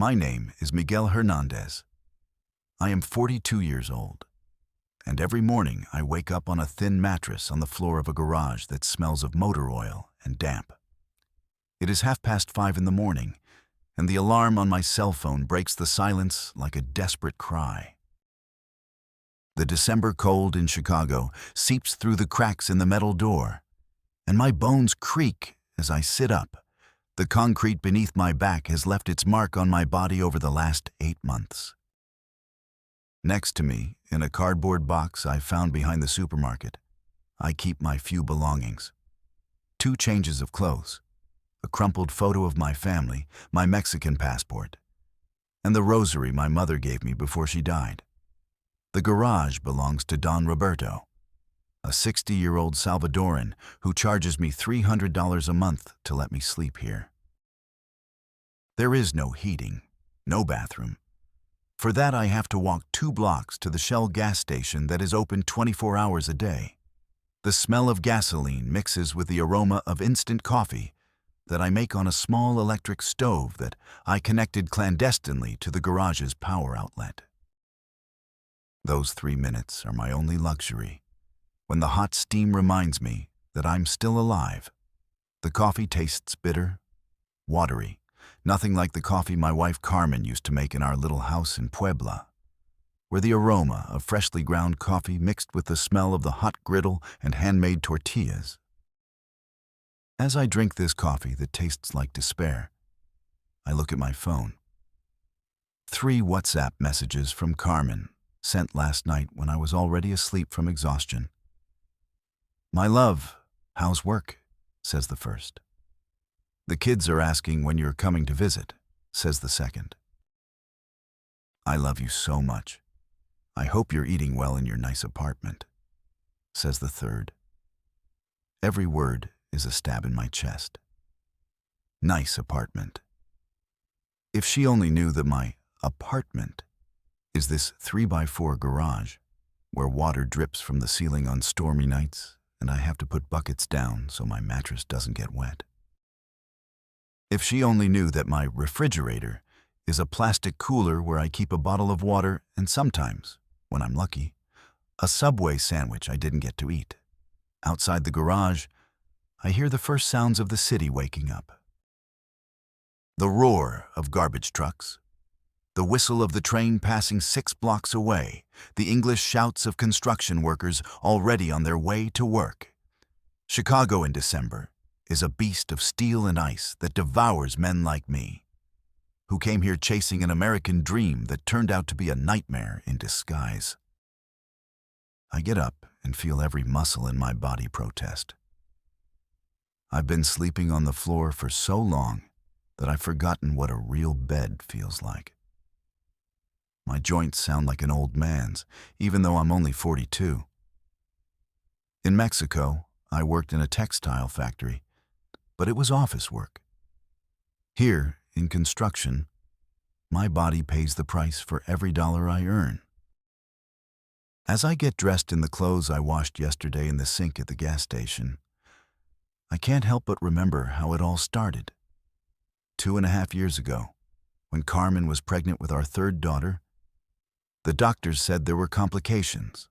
My name is Miguel Hernandez. I am 42 years old, and every morning I wake up on a thin mattress on the floor of a garage that smells of motor oil and damp. It is 5:30 in the morning, and the alarm on my cell phone breaks the silence like a desperate cry. The December cold in Chicago seeps through the cracks in the metal door, and my bones creak as I sit up. The concrete beneath my back has left its mark on my body over the last 8 months. Next to me, in a cardboard box I found behind the supermarket, I keep my few belongings. 2 changes of clothes, a crumpled photo of my family, my Mexican passport, and the rosary my mother gave me before she died. The garage belongs to Don Roberto, a 60-year-old Salvadoran who charges me $300 a month to let me sleep here. There is no heating, no bathroom. For that I have to walk 2 blocks to the Shell gas station that is open 24 hours a day. The smell of gasoline mixes with the aroma of instant coffee that I make on a small electric stove that I connected clandestinely to the garage's power outlet. Those 3 minutes are my only luxury, when the hot steam reminds me that I'm still alive. The coffee tastes bitter, watery, nothing like the coffee my wife Carmen used to make in our little house in Puebla, where the aroma of freshly ground coffee mixed with the smell of the hot griddle and handmade tortillas. As I drink this coffee that tastes like despair, I look at my phone. 3 WhatsApp messages from Carmen, sent last night when I was already asleep from exhaustion. "My love, how's work?" says the first. "The kids are asking when you're coming to visit," says the second. "I love you so much. I hope you're eating well in your nice apartment," says the third. Every word is a stab in my chest. Nice apartment. If she only knew that my apartment is this 3x4 garage where water drips from the ceiling on stormy nights and I have to put buckets down so my mattress doesn't get wet. If she only knew that my refrigerator is a plastic cooler where I keep a bottle of water and sometimes, when I'm lucky, a Subway sandwich I didn't get to eat. Outside the garage, I hear the first sounds of the city waking up. The roar of garbage trucks, the whistle of the train passing 6 blocks away, the English shouts of construction workers already on their way to work. Chicago in December is a beast of steel and ice that devours men like me, who came here chasing an American dream that turned out to be a nightmare in disguise. I get up and feel every muscle in my body protest. I've been sleeping on the floor for so long that I've forgotten what a real bed feels like. My joints sound like an old man's, even though I'm only 42. In Mexico, I worked in a textile factory, but it was office work. Here, in construction, my body pays the price for every dollar I earn. As I get dressed in the clothes I washed yesterday in the sink at the gas station, I can't help but remember how it all started. 2.5 years ago, when Carmen was pregnant with our 3rd daughter, the doctors said there were complications.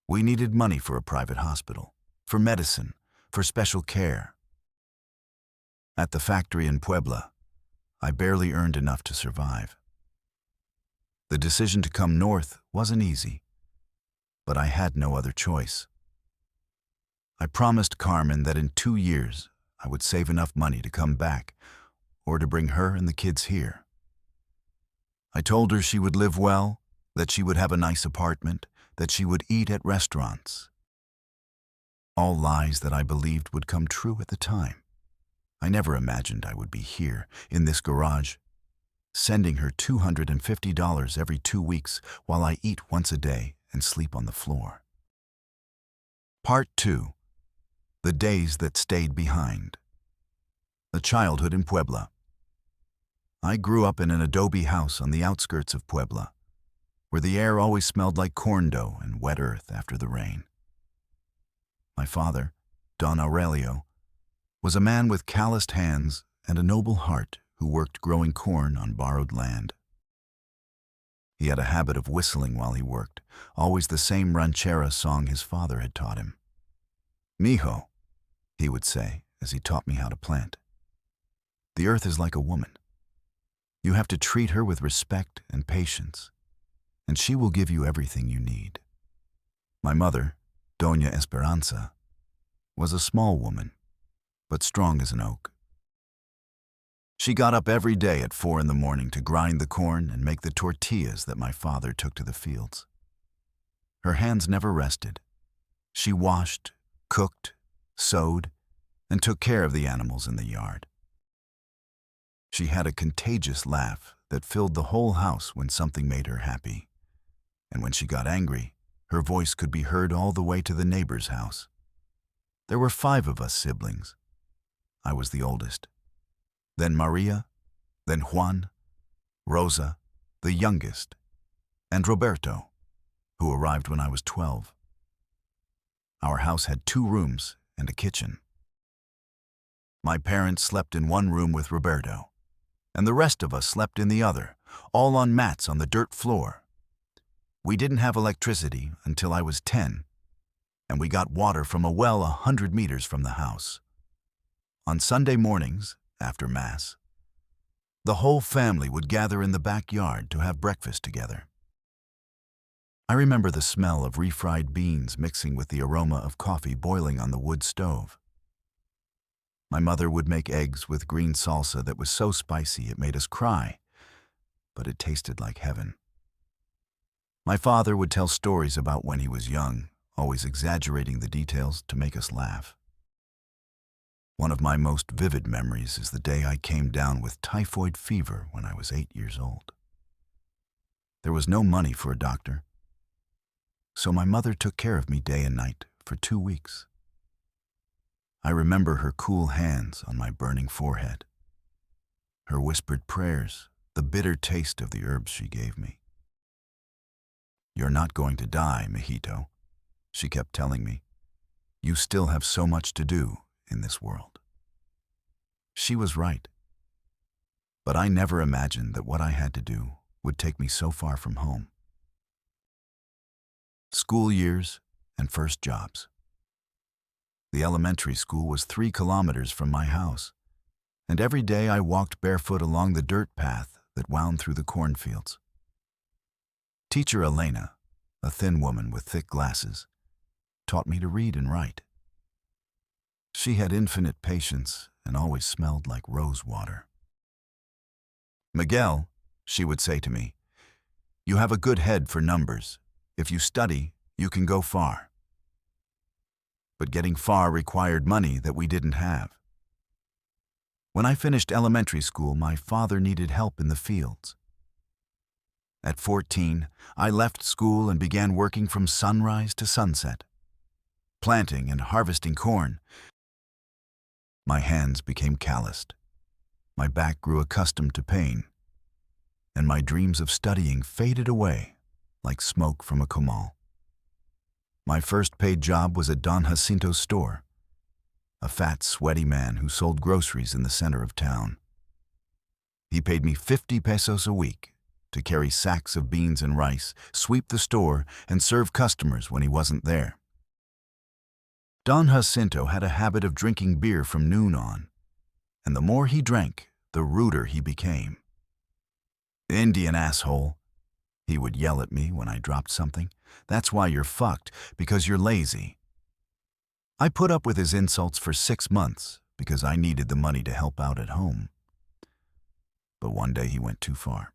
We needed money for a private hospital, for medicine, for special care. At the factory in Puebla, I barely earned enough to survive. The decision to come north wasn't easy, but I had no other choice. I promised Carmen that in 2 years I would save enough money to come back or to bring her and the kids here. I told her she would live well, that she would have a nice apartment, that she would eat at restaurants. All lies that I believed would come true at the time. I never imagined I would be here, in this garage, sending her $250 every 2 weeks while I eat once a day and sleep on the floor. Part 2. The Days That Stayed Behind. A Childhood in Puebla. I grew up in an adobe house on the outskirts of Puebla, where the air always smelled like corn dough and wet earth after the rain. My father, Don Aurelio, was a man with calloused hands and a noble heart who worked growing corn on borrowed land. He had a habit of whistling while he worked, always the same ranchera song his father had taught him. "Mijo," he would say as he taught me how to plant. "The earth is like a woman. You have to treat her with respect and patience, and she will give you everything you need." My mother, Doña Esperanza, was a small woman, but strong as an oak. She got up every day at 4 in the morning to grind the corn and make the tortillas that my father took to the fields. Her hands never rested. She washed, cooked, sewed, and took care of the animals in the yard. She had a contagious laugh that filled the whole house when something made her happy. And when she got angry, her voice could be heard all the way to the neighbor's house. There were 5 of us siblings. I was the oldest. Then Maria, then Juan, Rosa, the youngest, and Roberto, who arrived when I was 12. Our house had 2 rooms and a kitchen. My parents slept in one room with Roberto, and the rest of us slept in the other, all on mats on the dirt floor. We didn't have electricity until I was 10, and we got water from a well 100 meters from the house. On Sunday mornings, after Mass, the whole family would gather in the backyard to have breakfast together. I remember the smell of refried beans mixing with the aroma of coffee boiling on the wood stove. My mother would make eggs with green salsa that was so spicy it made us cry, but it tasted like heaven. My father would tell stories about when he was young, always exaggerating the details to make us laugh. One of my most vivid memories is the day I came down with typhoid fever when I was 8 years old. There was no money for a doctor, so my mother took care of me day and night for 2 weeks. I remember her cool hands on my burning forehead, her whispered prayers, the bitter taste of the herbs she gave me. "You're not going to die, mijito," she kept telling me. "You still have so much to do in this world." She was right. But I never imagined that what I had to do would take me so far from home. School years and first jobs. The elementary school was 3 kilometers from my house, and every day I walked barefoot along the dirt path that wound through the cornfields. Teacher Elena, a thin woman with thick glasses, taught me to read and write. She had infinite patience and always smelled like rose water. "Miguel," she would say to me, "you have a good head for numbers. If you study, you can go far." But getting far required money that we didn't have. When I finished elementary school, my father needed help in the fields. At 14, I left school and began working from sunrise to sunset, planting and harvesting corn. My hands became calloused, my back grew accustomed to pain, and my dreams of studying faded away like smoke from a comal. My first paid job was at Don Jacinto's store, a fat, sweaty man who sold groceries in the center of town. He paid me 50 pesos a week to carry sacks of beans and rice, sweep the store, and serve customers when he wasn't there. Don Jacinto had a habit of drinking beer from noon on, and the more he drank, the ruder he became. "Indian asshole," he would yell at me when I dropped something. "That's why you're fucked, because you're lazy." I put up with his insults for 6 months because I needed the money to help out at home. But one day he went too far.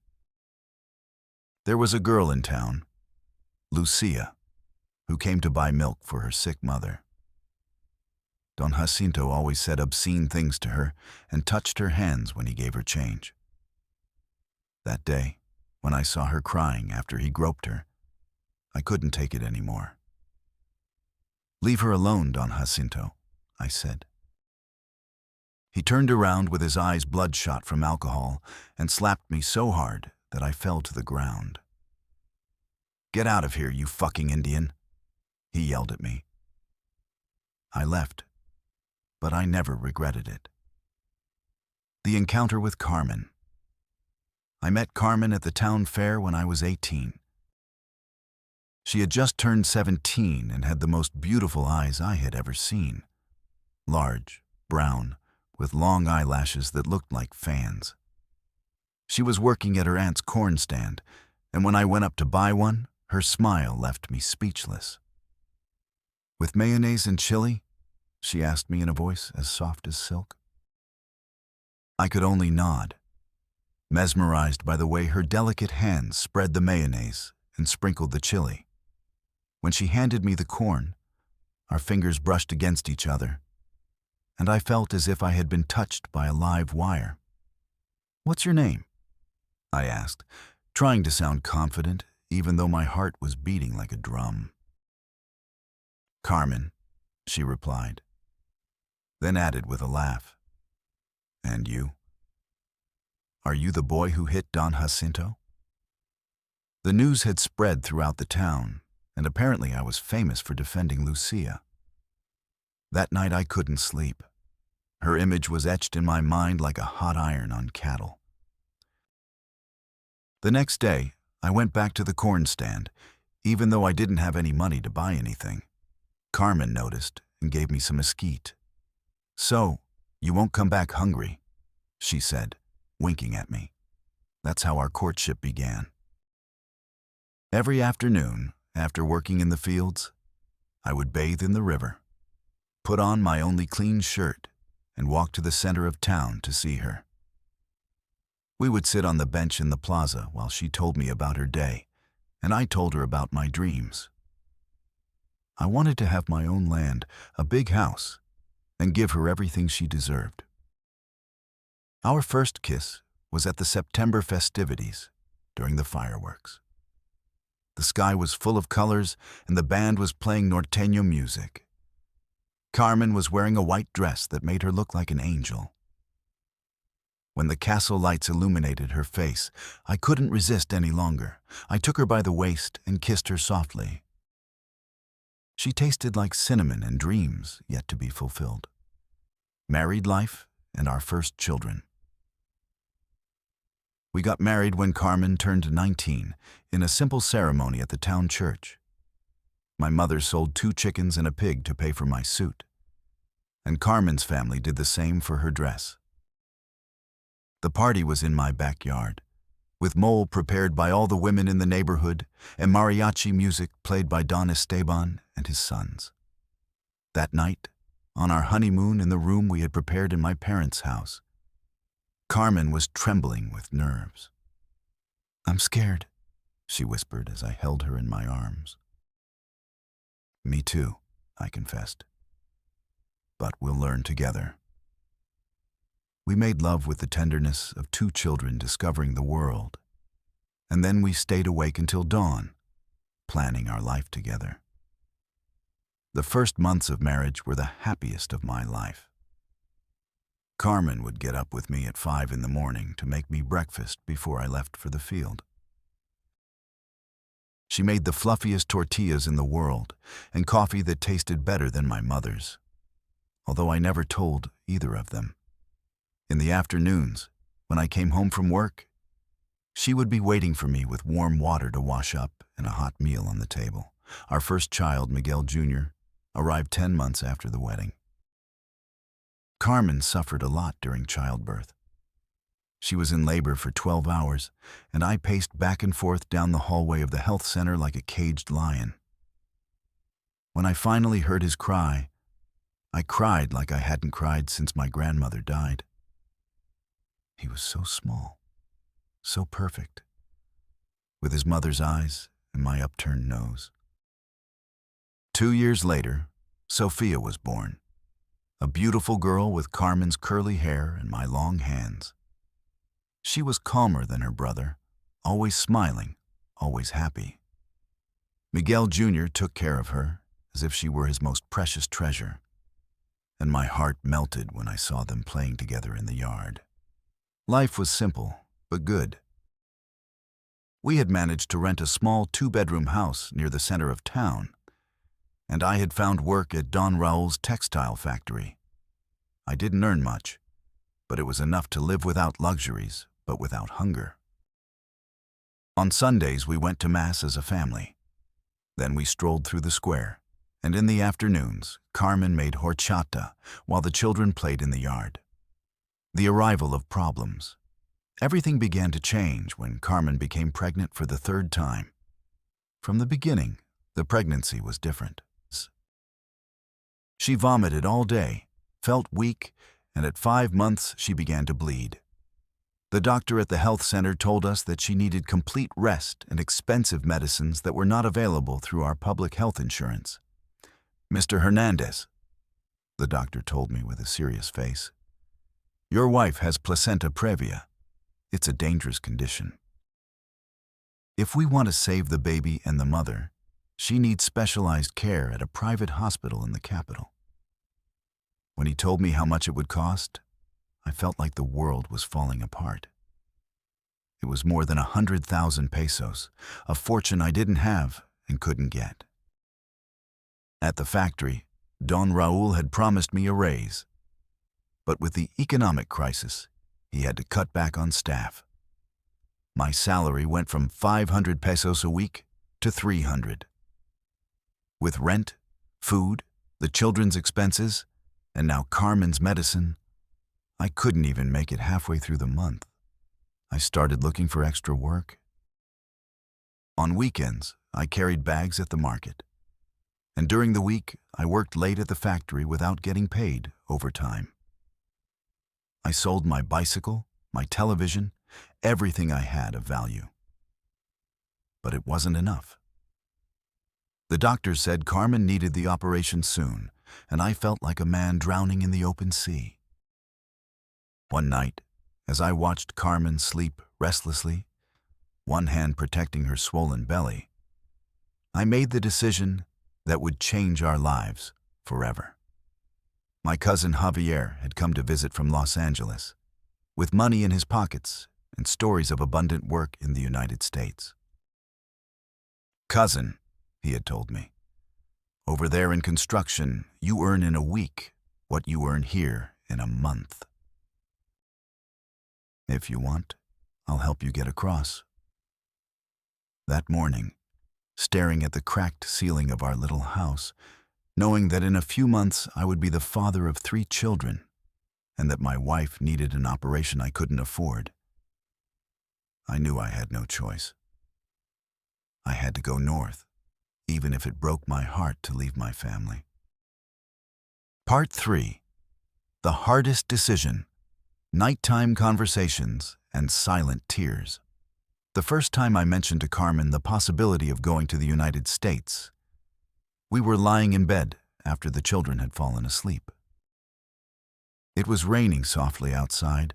There was a girl in town, Lucia, who came to buy milk for her sick mother. Don Jacinto always said obscene things to her and touched her hands when he gave her change. That day, when I saw her crying after he groped her, I couldn't take it anymore. "Leave her alone, Don Jacinto," I said. He turned around with his eyes bloodshot from alcohol and slapped me so hard that I fell to the ground. "Get out of here, you fucking Indian," he yelled at me. I left, but I never regretted it. The encounter with Carmen. I met Carmen at the town fair when I was 18. She had just turned 17 and had the most beautiful eyes I had ever seen. Large, brown, with long eyelashes that looked like fans. She was working at her aunt's corn stand, and when I went up to buy one, her smile left me speechless. "With mayonnaise and chili?" she asked me in a voice as soft as silk. I could only nod, mesmerized by the way her delicate hands spread the mayonnaise and sprinkled the chili. When she handed me the corn, our fingers brushed against each other, and I felt as if I had been touched by a live wire. "What's your name?" I asked, trying to sound confident, even though my heart was beating like a drum. "Carmen," she replied, then added with a laugh, "And you? Are you the boy who hit Don Jacinto?" The news had spread throughout the town, and apparently I was famous for defending Lucia. That night I couldn't sleep. Her image was etched in my mind like a hot iron on cattle. The next day, I went back to the corn stand, even though I didn't have any money to buy anything. Carmen noticed and gave me some mesquite. "So, you won't come back hungry," she said, winking at me. That's how our courtship began. Every afternoon, after working in the fields, I would bathe in the river, put on my only clean shirt, and walk to the center of town to see her. We would sit on the bench in the plaza while she told me about her day, and I told her about my dreams. I wanted to have my own land, a big house, and give her everything she deserved. Our first kiss was at the September festivities during the fireworks. The sky was full of colors and the band was playing norteño music. Carmen was wearing a white dress that made her look like an angel. When the castle lights illuminated her face, I couldn't resist any longer. I took her by the waist and kissed her softly. She tasted like cinnamon and dreams yet to be fulfilled. Married life and our first children. We got married when Carmen turned 19 in a simple ceremony at the town church. My mother sold 2 chickens and a pig to pay for my suit, and Carmen's family did the same for her dress. The party was in my backyard, with mole prepared by all the women in the neighborhood and mariachi music played by Don Esteban and his sons. That night, on our honeymoon in the room we had prepared in my parents' house, Carmen was trembling with nerves. "I'm scared," she whispered as I held her in my arms. "Me too," I confessed. "But we'll learn together." We made love with the tenderness of 2 children discovering the world, and then we stayed awake until dawn, planning our life together. The first months of marriage were the happiest of my life. Carmen would get up with me at 5 in the morning to make me breakfast before I left for the field. She made the fluffiest tortillas in the world and coffee that tasted better than my mother's, although I never told either of them. In the afternoons, when I came home from work, she would be waiting for me with warm water to wash up and a hot meal on the table. Our first child, Miguel Jr., arrived 10 months after the wedding. Carmen suffered a lot during childbirth. She was in labor for 12 hours, and I paced back and forth down the hallway of the health center like a caged lion. When I finally heard his cry, I cried like I hadn't cried since my grandmother died. He was so small, so perfect, with his mother's eyes and my upturned nose. 2 years later, Sophia was born, a beautiful girl with Carmen's curly hair and my long hands. She was calmer than her brother, always smiling, always happy. Miguel Jr. took care of her as if she were his most precious treasure, and my heart melted when I saw them playing together in the yard. Life was simple, but good. We had managed to rent a small 2-bedroom house near the center of town, and I had found work at Don Raul's textile factory. I didn't earn much, but it was enough to live without luxuries, but without hunger. On Sundays, we went to Mass as a family. Then we strolled through the square, and in the afternoons, Carmen made horchata while the children played in the yard. The arrival of problems. Everything began to change when Carmen became pregnant for the third time. From the beginning, the pregnancy was different. She vomited all day, felt weak, and at 5 months she began to bleed. The doctor at the health center told us that she needed complete rest and expensive medicines that were not available through our public health insurance. "Mr. Hernandez," the doctor told me with a serious face, "your wife has placenta previa. It's a dangerous condition. If we want to save the baby and the mother, she needs specialized care at a private hospital in the capital." When he told me how much it would cost, I felt like the world was falling apart. It was more than 100,000 pesos, a fortune I didn't have and couldn't get. At the factory, Don Raul had promised me a raise. But with the economic crisis, he had to cut back on staff. My salary went from 500 pesos a week to 300. With rent, food, the children's expenses, and now Carmen's medicine, I couldn't even make it halfway through the month. I started looking for extra work. On weekends, I carried bags at the market. And during the week, I worked late at the factory without getting paid overtime. I sold my bicycle, my television, everything I had of value. But it wasn't enough. The doctor said Carmen needed the operation soon, and I felt like a man drowning in the open sea. One night, as I watched Carmen sleep restlessly, one hand protecting her swollen belly, I made the decision that would change our lives forever. My cousin Javier had come to visit from Los Angeles, with money in his pockets and stories of abundant work in the United States. "Cousin," he had told me, "over there in construction, you earn in a week what you earn here in a month. If you want, I'll help you get across." That morning, staring at the cracked ceiling of our little house, knowing that in a few months I would be the father of 3 children, and that my wife needed an operation I couldn't afford, I knew I had no choice. I had to go north, even if it broke my heart to leave my family. Part 3. The hardest decision. Nighttime conversations and silent tears. The first time I mentioned to Carmen the possibility of going to the United States, we were lying in bed after the children had fallen asleep. It was raining softly outside,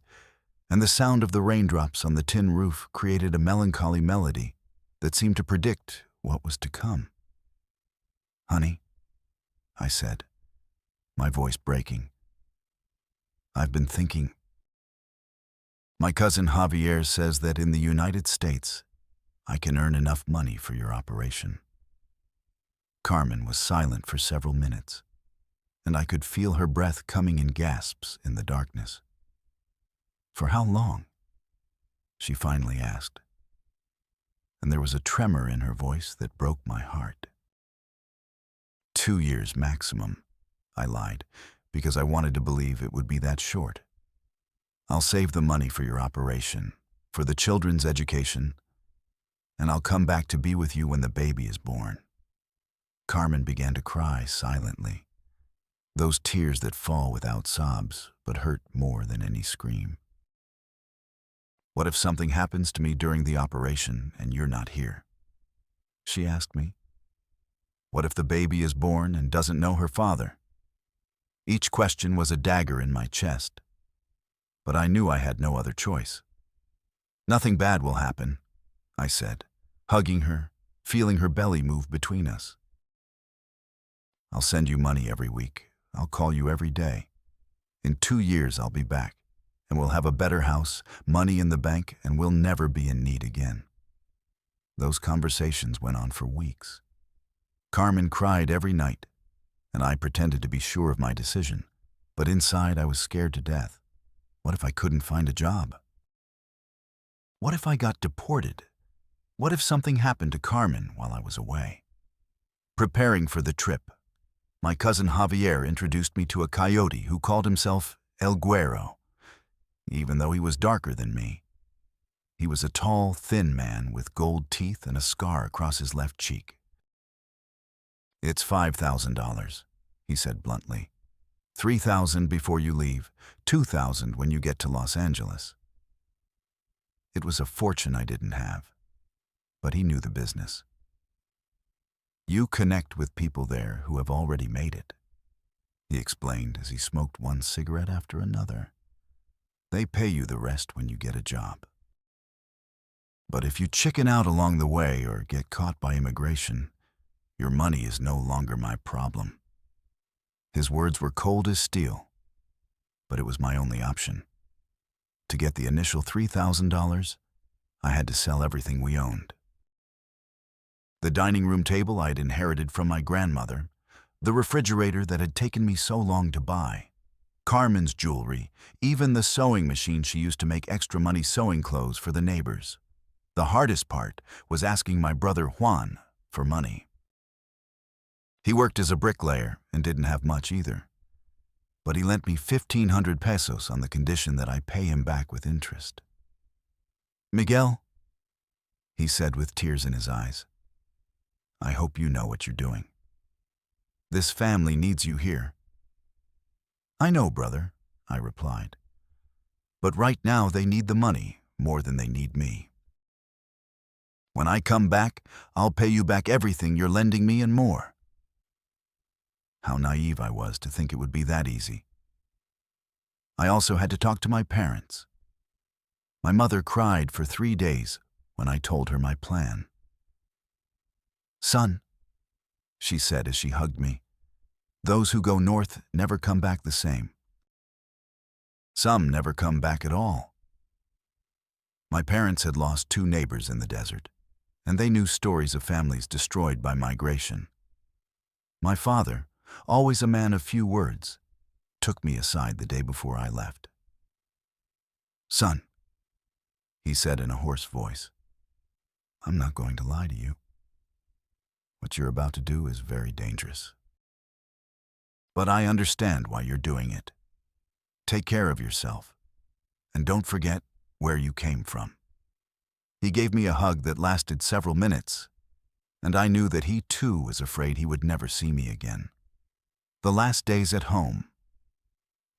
and the sound of the raindrops on the tin roof created a melancholy melody that seemed to predict what was to come. "Honey," I said, my voice breaking, "I've been thinking. My cousin Javier says that in the United States, I can earn enough money for your operation." Carmen was silent for several minutes, and I could feel her breath coming in gasps in the darkness. "For how long?" she finally asked, and there was a tremor in her voice that broke my heart. 2 years maximum," I lied, because I wanted to believe it would be that short. "I'll save the money for your operation, for the children's education, and I'll come back to be with you when the baby is born." Carmen began to cry silently, those tears that fall without sobs but hurt more than any scream. "What if something happens to me during the operation and you're not here?" she asked me. "What if the baby is born and doesn't know her father?" Each question was a dagger in my chest, but I knew I had no other choice. "Nothing bad will happen," I said, hugging her, feeling her belly move between us. "I'll send you money every week. I'll call you every day. In 2 years I'll be back, and we'll have a better house, money in the bank, and we'll never be in need again." Those conversations went on for weeks. Carmen cried every night, and I pretended to be sure of my decision, but inside I was scared to death. What if I couldn't find a job? What if I got deported? What if something happened to Carmen while I was away? Preparing for the trip, my cousin Javier introduced me to a coyote who called himself El Güero, even though he was darker than me. He was a tall, thin man with gold teeth and a scar across his left cheek. "It's $5,000, he said bluntly. $3,000 before you leave, $2,000 when you get to Los Angeles." It was a fortune I didn't have, but he knew the business. "You connect with people there who have already made it," he explained as he smoked one cigarette after another. "They pay you the rest when you get a job. But if you chicken out along the way or get caught by immigration, your money is no longer my problem." His words were cold as steel, but it was my only option. To get the initial $3,000, I had to sell everything we owned. The dining room table I had inherited from my grandmother, the refrigerator that had taken me so long to buy, Carmen's jewelry, even the sewing machine she used to make extra money sewing clothes for the neighbors. The hardest part was asking my brother Juan for money. He worked as a bricklayer and didn't have much either, but he lent me 1,500 pesos on the condition that I pay him back with interest. "Miguel," he said with tears in his eyes, "I hope you know what you're doing. This family needs you here." "I know, brother," I replied, "but right now they need the money more than they need me. When I come back, I'll pay you back everything you're lending me and more." How naive I was to think it would be that easy. I also had to talk to my parents. My mother cried for 3 days when I told her my plan. "Son," she said as she hugged me, "those who go north never come back the same. Some never come back at all." My parents had lost 2 neighbors in the desert, and they knew stories of families destroyed by migration. My father, always a man of few words, took me aside the day before I left. "Son," he said in a hoarse voice, "I'm not going to lie to you. What you're about to do is very dangerous. But I understand why you're doing it. Take care of yourself, and don't forget where you came from." He gave me a hug that lasted several minutes, and I knew that he too was afraid he would never see me again. The last days at home,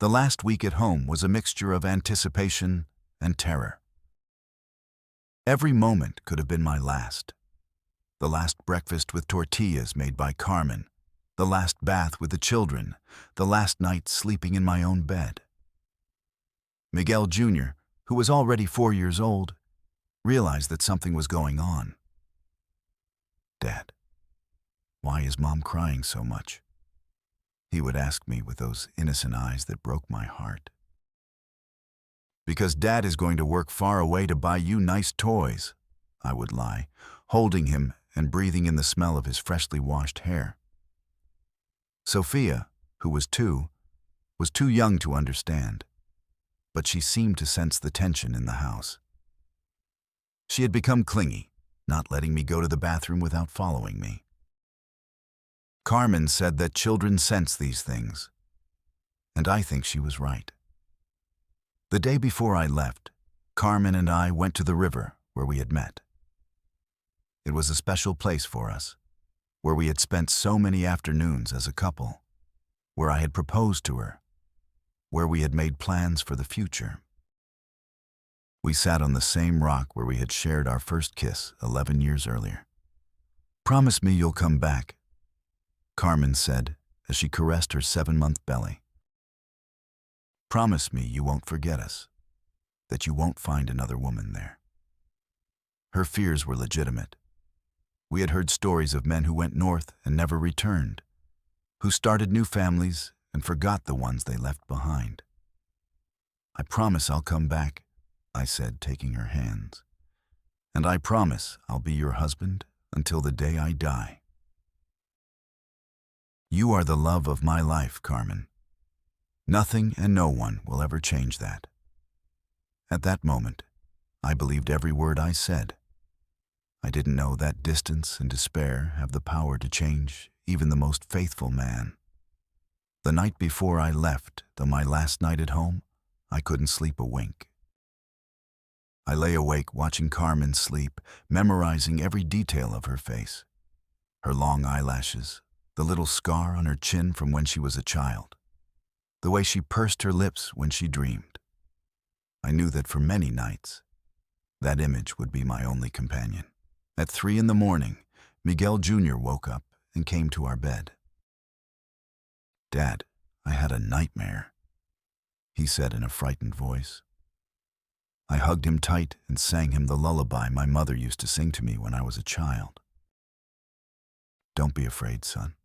the last week at home was a mixture of anticipation and terror. Every moment could have been my last. The last breakfast with tortillas made by Carmen, the last bath with the children, the last night sleeping in my own bed. Miguel Jr., who was already 4 years old, realized that something was going on. "Dad, why is Mom crying so much?" he would ask me with those innocent eyes that broke my heart. "Because Dad is going to work far away to buy you nice toys," I would lie, holding him and breathing in the smell of his freshly washed hair. Sophia, who was 2, was too young to understand, but she seemed to sense the tension in the house. She had become clingy, not letting me go to the bathroom without following me. Carmen said that children sense these things, and I think she was right. The day before I left, Carmen and I went to the river where we had met. It was a special place for us, where we had spent so many afternoons as a couple, where I had proposed to her, where we had made plans for the future. We sat on the same rock where we had shared our first kiss 11 years earlier. "Promise me you'll come back," Carmen said as she caressed her 7-month belly. "Promise me you won't forget us, that you won't find another woman there." Her fears were legitimate. We had heard stories of men who went north and never returned, who started new families and forgot the ones they left behind. "I promise I'll come back," I said, taking her hands. "And I promise I'll be your husband until the day I die." "You are the love of my life, Carmen. Nothing and no one will ever change that." At that moment, I believed every word I said. I didn't know that distance and despair have the power to change even the most faithful man. The night before I left, though my last night at home, I couldn't sleep a wink. I lay awake watching Carmen sleep, memorizing every detail of her face. Her long eyelashes, the little scar on her chin from when she was a child, the way she pursed her lips when she dreamed. I knew that for many nights, that image would be my only companion. At 3 a.m, Miguel Jr. woke up and came to our bed. "Dad, I had a nightmare," he said in a frightened voice. I hugged him tight and sang him the lullaby my mother used to sing to me when I was a child. "Don't be afraid, son,"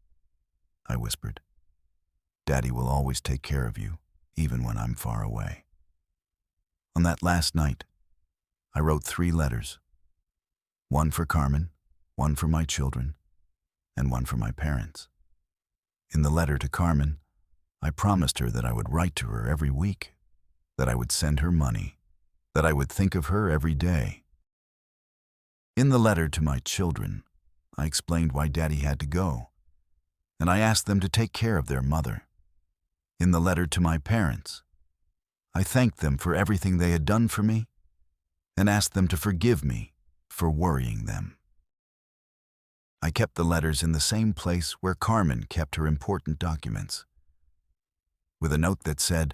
I whispered. "Daddy will always take care of you, even when I'm far away." On that last night, I wrote 3 letters. One for Carmen, one for my children, and one for my parents. In the letter to Carmen, I promised her that I would write to her every week, that I would send her money, that I would think of her every day. In the letter to my children, I explained why Daddy had to go, and I asked them to take care of their mother. In the letter to my parents, I thanked them for everything they had done for me and asked them to forgive me for worrying them. I kept the letters in the same place where Carmen kept her important documents, with a note that said,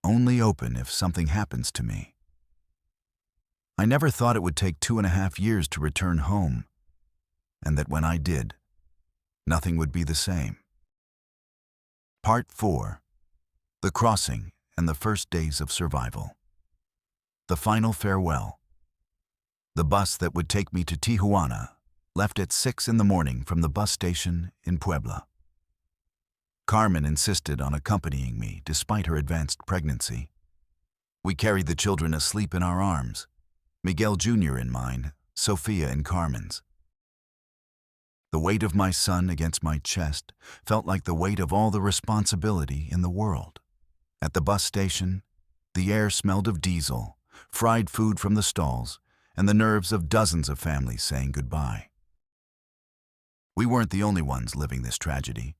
"Only open if something happens to me." I never thought it would take 2.5 years to return home, and that when I did, nothing would be the same. Part 4. The Crossing and the First Days of Survival. The Final Farewell. The bus that would take me to Tijuana left at 6 a.m. from the bus station in Puebla. Carmen insisted on accompanying me despite her advanced pregnancy. We carried the children asleep in our arms, Miguel Jr. in mine, Sophia in Carmen's. The weight of my son against my chest felt like the weight of all the responsibility in the world. At the bus station, the air smelled of diesel, fried food from the stalls, and the nerves of dozens of families saying goodbye. We weren't the only ones living this tragedy.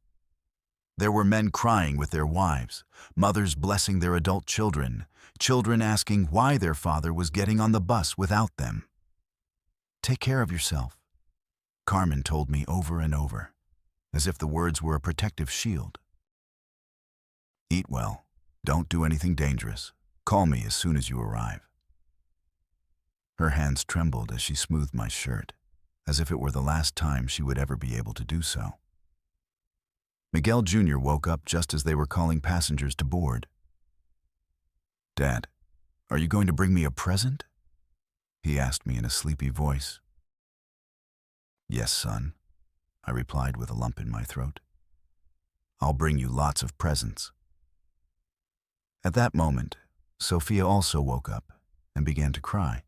There were men crying with their wives, mothers blessing their adult children, children asking why their father was getting on the bus without them. "Take care of yourself," Carmen told me over and over, as if the words were a protective shield. "Eat well. Don't do anything dangerous. Call me as soon as you arrive." Her hands trembled as she smoothed my shirt, as if it were the last time she would ever be able to do so. Miguel Jr. woke up just as they were calling passengers to board. "Dad, are you going to bring me a present?" he asked me in a sleepy voice. "Yes, son," I replied with a lump in my throat. "I'll bring you lots of presents." At that moment, Sophia also woke up and began to cry,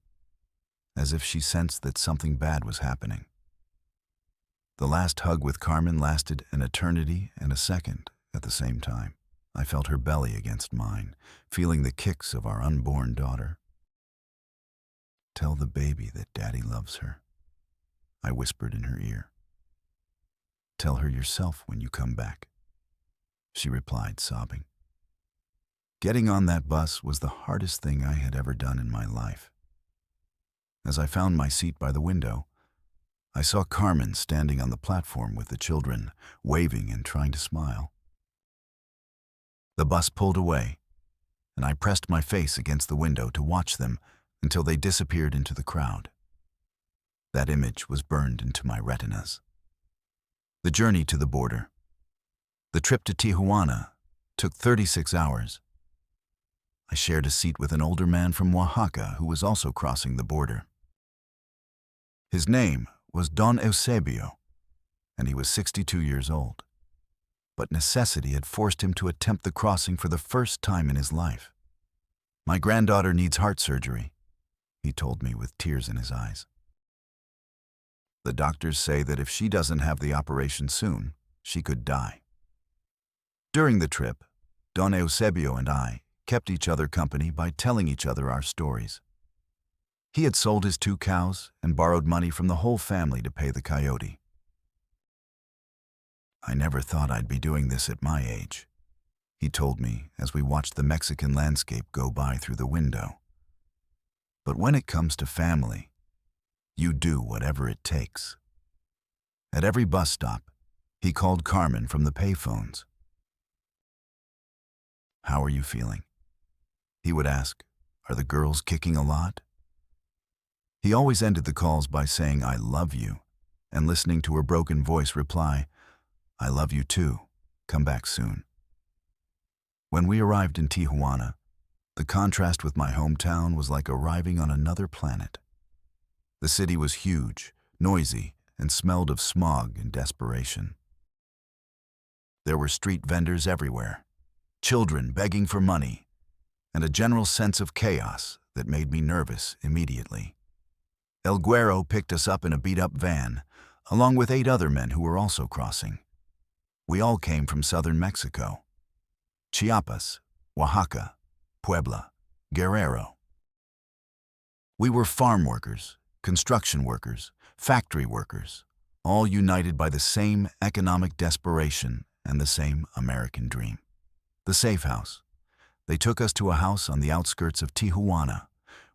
as if she sensed that something bad was happening. The last hug with Carmen lasted an eternity and a second at the same time. I felt her belly against mine, feeling the kicks of our unborn daughter. "Tell the baby that Daddy loves her," I whispered in her ear. "Tell her yourself when you come back," she replied, sobbing. Getting on that bus was the hardest thing I had ever done in my life. As I found my seat by the window, I saw Carmen standing on the platform with the children, waving and trying to smile. The bus pulled away, and I pressed my face against the window to watch them until they disappeared into the crowd. That image was burned into my retinas. The journey to the border. The trip to Tijuana took 36 hours. I shared a seat with an older man from Oaxaca who was also crossing the border. His name was Don Eusebio, and he was 62 years old. But necessity had forced him to attempt the crossing for the first time in his life. "My granddaughter needs heart surgery," he told me with tears in his eyes. "The doctors say that if she doesn't have the operation soon, she could die." During the trip, Don Eusebio and I kept each other company by telling each other our stories. He had sold his 2 cows and borrowed money from the whole family to pay the coyote. "I never thought I'd be doing this at my age," he told me as we watched the Mexican landscape go by through the window. "But when it comes to family, you do whatever it takes." At every bus stop, he called Carmen from the payphones. "How are you feeling?" he would ask. "Are the girls kicking a lot?" He always ended the calls by saying, "I love you," and listening to her broken voice reply, "I love you too. Come back soon." When we arrived in Tijuana, the contrast with my hometown was like arriving on another planet. The city was huge, noisy, and smelled of smog and desperation. There were street vendors everywhere, children begging for money, and a general sense of chaos that made me nervous immediately. El Güero picked us up in a beat-up van, along with 8 other men who were also crossing. We all came from southern Mexico: Chiapas, Oaxaca, Puebla, Guerrero. We were farm workers, construction workers, factory workers, all united by the same economic desperation and the same American dream. The safe house. They took us to a house on the outskirts of Tijuana,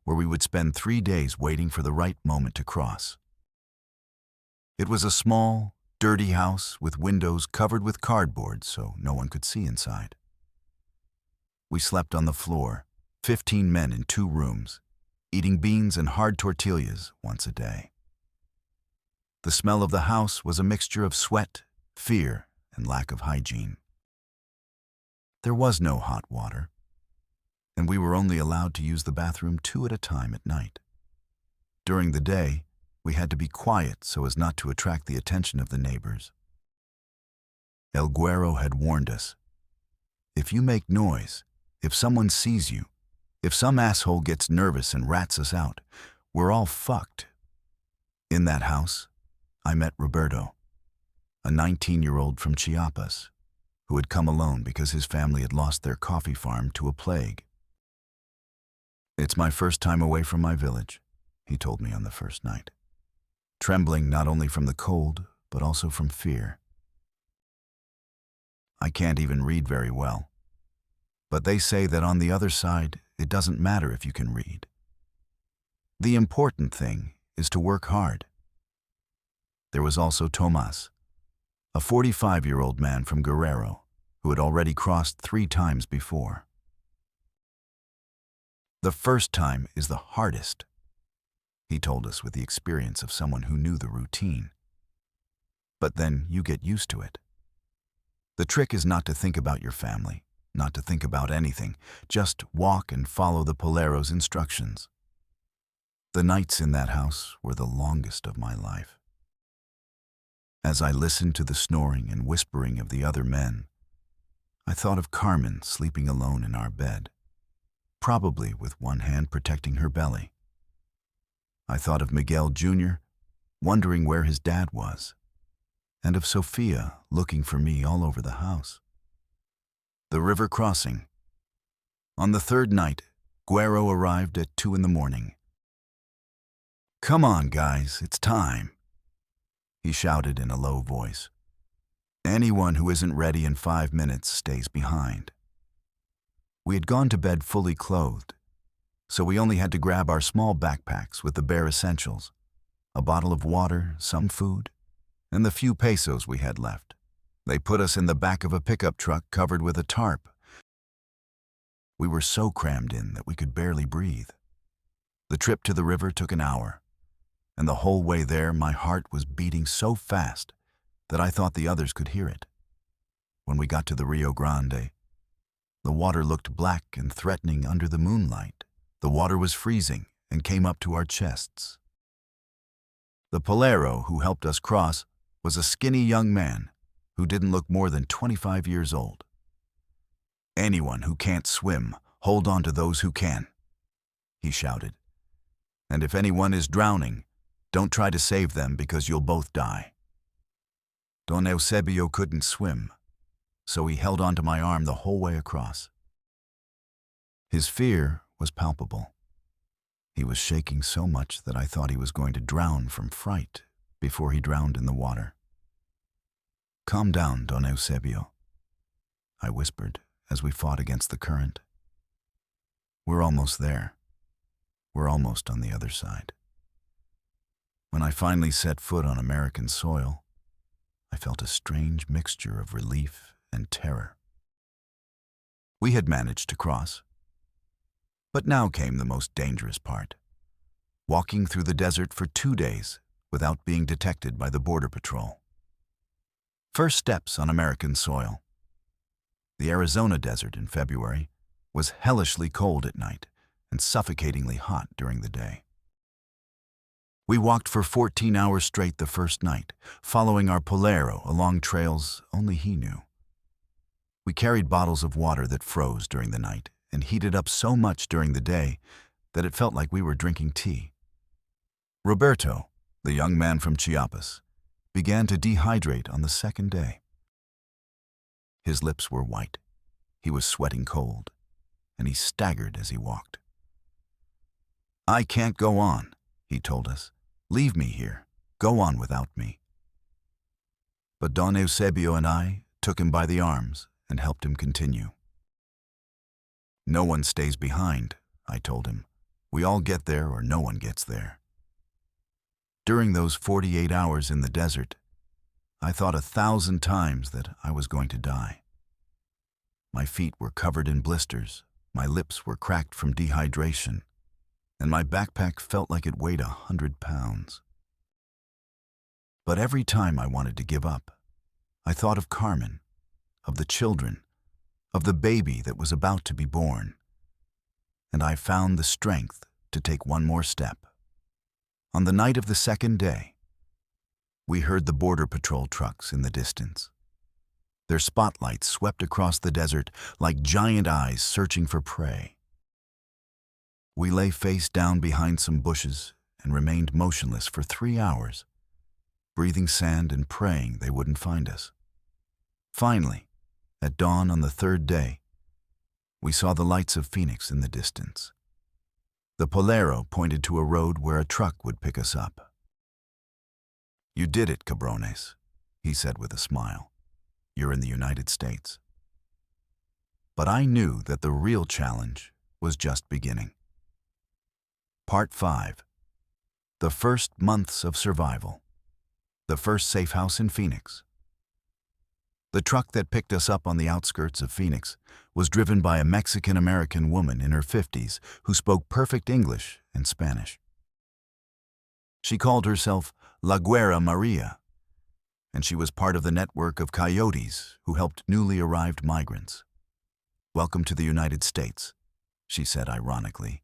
where we would spend 3 days waiting for the right moment to cross. It was a small, dirty house with windows covered with cardboard so no one could see inside. We slept on the floor, 15 men in 2 rooms, eating beans and hard tortillas once a day. The smell of the house was a mixture of sweat, fear, and lack of hygiene. There was no hot water, and we were only allowed to use the bathroom 2 at a time at night. During the day, we had to be quiet so as not to attract the attention of the neighbors. El Güero had warned us, "If you make noise, if someone sees you, if some asshole gets nervous and rats us out, we're all fucked." In that house, I met Roberto, a 19-year-old from Chiapas, who had come alone because his family had lost their coffee farm to a plague. "It's my first time away from my village," he told me on the first night, trembling not only from the cold, but also from fear. "I can't even read very well, but they say that on the other side, it doesn't matter if you can read. The important thing is to work hard." There was also Tomas, a 45-year-old man from Guerrero, who had already crossed 3 times before. "The first time is the hardest," he told us with the experience of someone who knew the routine. "But then you get used to it. The trick is not to think about your family, not to think about anything, just walk and follow the Polero's instructions." The nights in that house were the longest of my life. As I listened to the snoring and whispering of the other men, I thought of Carmen sleeping alone in our bed, probably with one hand protecting her belly. I thought of Miguel Jr., wondering where his dad was, and of Sophia looking for me all over the house. The river crossing. On the 3rd night, Güero arrived at 2 in the morning. "Come on, guys, it's time," he shouted in a low voice. "Anyone who isn't ready in 5 minutes stays behind." We had gone to bed fully clothed, so we only had to grab our small backpacks with the bare essentials, a bottle of water, some food, and the few pesos we had left. They put us in the back of a pickup truck covered with a tarp. We were so crammed in that we could barely breathe. The trip to the river took an hour, and the whole way there my heart was beating so fast that I thought the others could hear it. When we got to the Rio Grande, the water looked black and threatening under the moonlight. The water was freezing and came up to our chests. The Polero who helped us cross was a skinny young man who didn't look more than 25 years old. "Anyone who can't swim, hold on to those who can," he shouted. "And if anyone is drowning, don't try to save them because you'll both die." Don Eusebio couldn't swim, so he held onto my arm the whole way across. His fear was palpable. He was shaking so much that I thought he was going to drown from fright before he drowned in the water. "Calm down, Don Eusebio," I whispered as we fought against the current. "We're almost there. We're almost on the other side." When I finally set foot on American soil, I felt a strange mixture of relief and terror. We had managed to cross. But now came the most dangerous part: walking through the desert for 2 days without being detected by the Border Patrol. First steps on American soil. The Arizona desert in February was hellishly cold at night and suffocatingly hot during the day. We walked for 14 hours straight the first night, following our Polero along trails only he knew. We carried bottles of water that froze during the night and heated up so much during the day that it felt like we were drinking tea. Roberto, the young man from Chiapas, began to dehydrate on the second day. His lips were white, he was sweating cold, and he staggered as he walked. "I can't go on," he told us. "Leave me here. Go on without me." But Don Eusebio and I took him by the arms and helped him continue. "No one stays behind," I told him. "We all get there or no one gets there." During those 48 hours in the desert, I thought 1,000 times that I was going to die. My feet were covered in blisters, my lips were cracked from dehydration, and my backpack felt like it weighed 100 pounds. But every time I wanted to give up, I thought of Carmen, of the children, of the baby that was about to be born, and I found the strength to take one more step. On the night of the second day, we heard the Border Patrol trucks in the distance. Their spotlights swept across the desert like giant eyes searching for prey. We lay face down behind some bushes and remained motionless for 3 hours, breathing sand and praying they wouldn't find us. Finally, at dawn on the third day, we saw the lights of Phoenix in the distance. The Polero pointed to a road where a truck would pick us up. "You did it, cabrones," he said with a smile. "You're in the United States." But I knew that the real challenge was just beginning. Part 5. The first months of survival. The first safe house in Phoenix. The truck that picked us up on the outskirts of Phoenix was driven by a Mexican-American woman in her 50s who spoke perfect English and Spanish. She called herself La Güera Maria, and she was part of the network of coyotes who helped newly arrived migrants. "Welcome to the United States," she said ironically.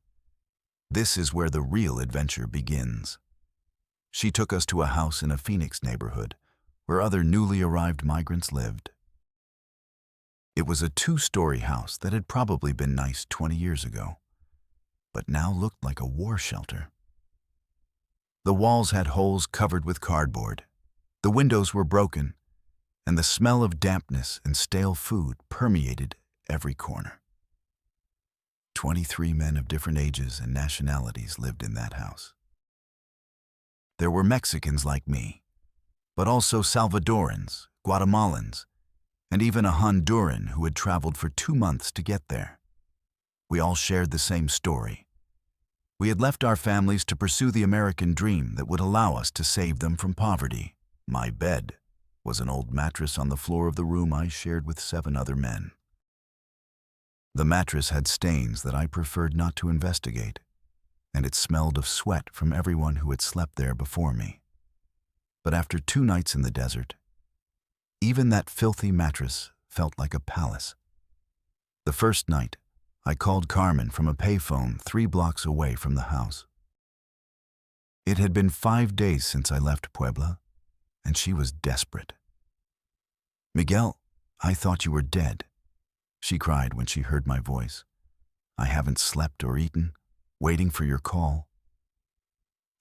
"This is where the real adventure begins." She took us to a house in a Phoenix neighborhood where other newly arrived migrants lived. It was a 2-story house that had probably been nice 20 years ago, but now looked like a war shelter. The walls had holes covered with cardboard, the windows were broken, and the smell of dampness and stale food permeated every corner. 23 men of different ages and nationalities lived in that house. There were Mexicans like me, but also Salvadorans, Guatemalans, and even a Honduran who had traveled for 2 months to get there. We all shared the same story. We had left our families to pursue the American dream that would allow us to save them from poverty. My bed was an old mattress on the floor of the room I shared with 7 other men. The mattress had stains that I preferred not to investigate, and it smelled of sweat from everyone who had slept there before me. But after 2 nights in the desert, even that filthy mattress felt like a palace. The first night, I called Carmen from a payphone 3 blocks away from the house. It had been 5 days since I left Puebla, and she was desperate. "Miguel, I thought you were dead," she cried when she heard my voice. "I haven't slept or eaten, waiting for your call."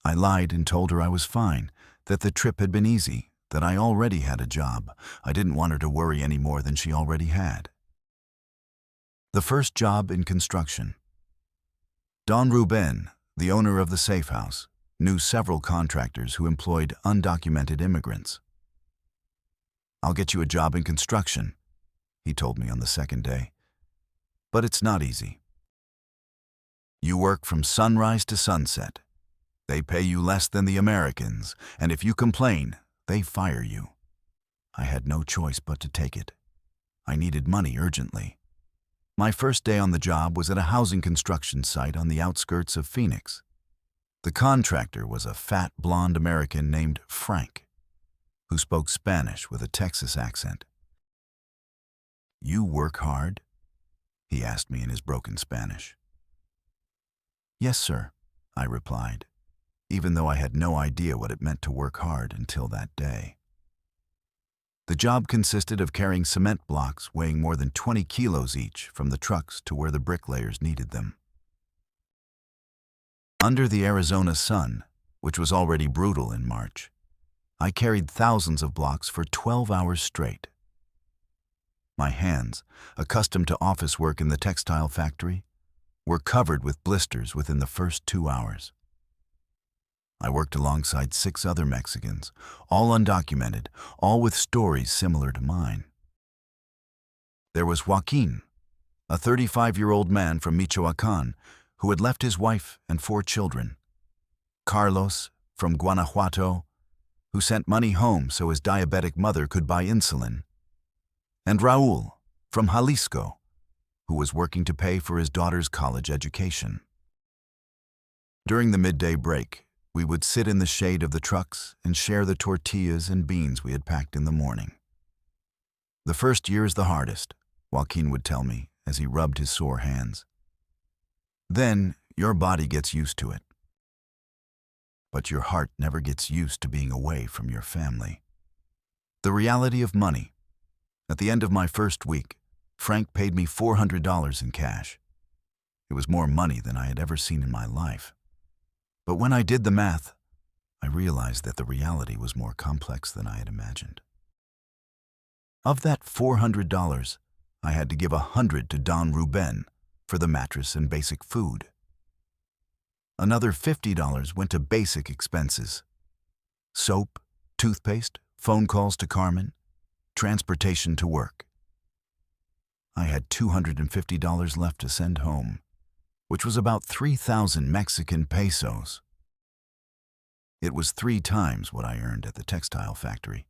I lied and told her I was fine, that the trip had been easy, that I already had a job. I didn't want her to worry any more than she already had. The first job in construction. Don Ruben, the owner of the safe house, knew several contractors who employed undocumented immigrants. "I'll get you a job in construction," he told me on the second day. "But it's not easy. You work from sunrise to sunset. They pay you less than the Americans, and if you complain, they fire you." I had no choice but to take it. I needed money urgently. My first day on the job was at a housing construction site on the outskirts of Phoenix. The contractor was a fat, blonde American named Frank, who spoke Spanish with a Texas accent. "You work hard?" he asked me in his broken Spanish. "Yes, sir," I replied, even though I had no idea what it meant to work hard until that day. The job consisted of carrying cement blocks weighing more than 20 kilos each from the trucks to where the bricklayers needed them. Under the Arizona sun, which was already brutal in March, I carried thousands of blocks for 12 hours straight. My hands, accustomed to office work in the textile factory, were covered with blisters within the first 2 hours. I worked alongside 6 other Mexicans, all undocumented, all with stories similar to mine. There was Joaquin, a 35-year-old man from Michoacan who had left his wife and 4 children. Carlos, from Guanajuato, who sent money home so his diabetic mother could buy insulin. And Raul, from Jalisco, who was working to pay for his daughter's college education. During the midday break, we would sit in the shade of the trucks and share the tortillas and beans we had packed in the morning. "The first year is the hardest," Joaquin would tell me as he rubbed his sore hands. "Then your body gets used to it. But your heart never gets used to being away from your family." The reality of money. At the end of my first week, Frank paid me $400 in cash. It was more money than I had ever seen in my life. But when I did the math, I realized that the reality was more complex than I had imagined. Of that $400, I had to give $100 to Don Ruben for the mattress and basic food. Another $50 went to basic expenses: soap, toothpaste, phone calls to Carmen, transportation to work. I had $250 left to send home, which was about 3,000 Mexican pesos. It was 3 times what I earned at the textile factory,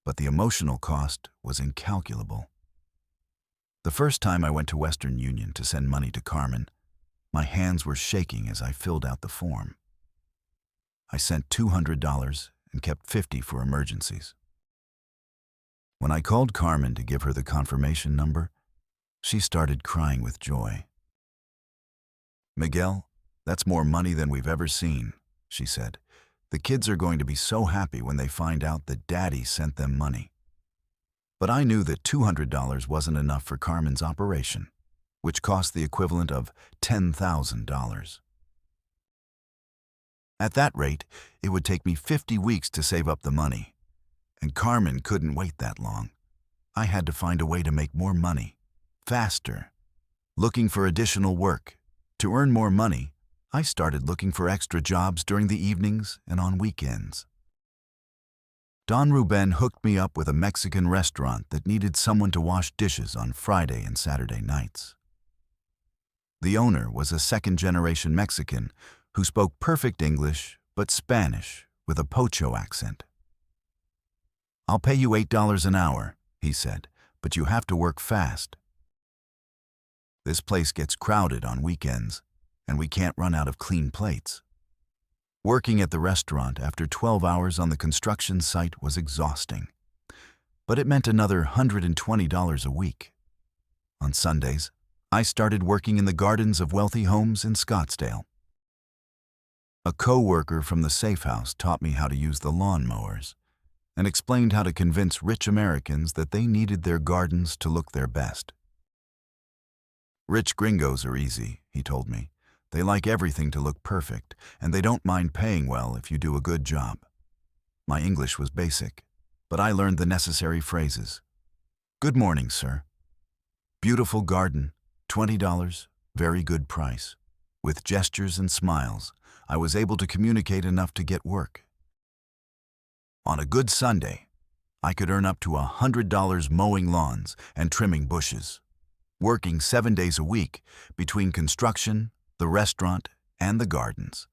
but the emotional cost was incalculable. The first time I went to Western Union to send money to Carmen, my hands were shaking as I filled out the form. I sent $200 and kept $50 for emergencies. When I called Carmen to give her the confirmation number, she started crying with joy. "Miguel, that's more money than we've ever seen," she said. "The kids are going to be so happy when they find out that Daddy sent them money." But I knew that $200 wasn't enough for Carmen's operation, which cost the equivalent of $10,000. At that rate, it would take me 50 weeks to save up the money, and Carmen couldn't wait that long. I had to find a way to make more money, faster, looking for additional work. To earn more money, I started looking for extra jobs during the evenings and on weekends. Don Ruben hooked me up with a Mexican restaurant that needed someone to wash dishes on Friday and Saturday nights. The owner was a second-generation Mexican who spoke perfect English but Spanish with a pocho accent. "I'll pay you $8 an hour," he said, "but you have to work fast. This place gets crowded on weekends, and we can't run out of clean plates." Working at the restaurant after 12 hours on the construction site was exhausting, but it meant another $120 a week. On Sundays, I started working in the gardens of wealthy homes in Scottsdale. A co-worker from the safe house taught me how to use the lawn mowers and explained how to convince rich Americans that they needed their gardens to look their best. "Rich gringos are easy," he told me. "They like everything to look perfect, and they don't mind paying well if you do a good job." My English was basic, but I learned the necessary phrases. "Good morning, sir." "Beautiful garden. $20, very good price. With gestures and smiles, I was able to communicate enough to get work. On a good Sunday, I could earn up to $100 mowing lawns and trimming bushes. Working 7 days a week between construction, the restaurant, and the gardens,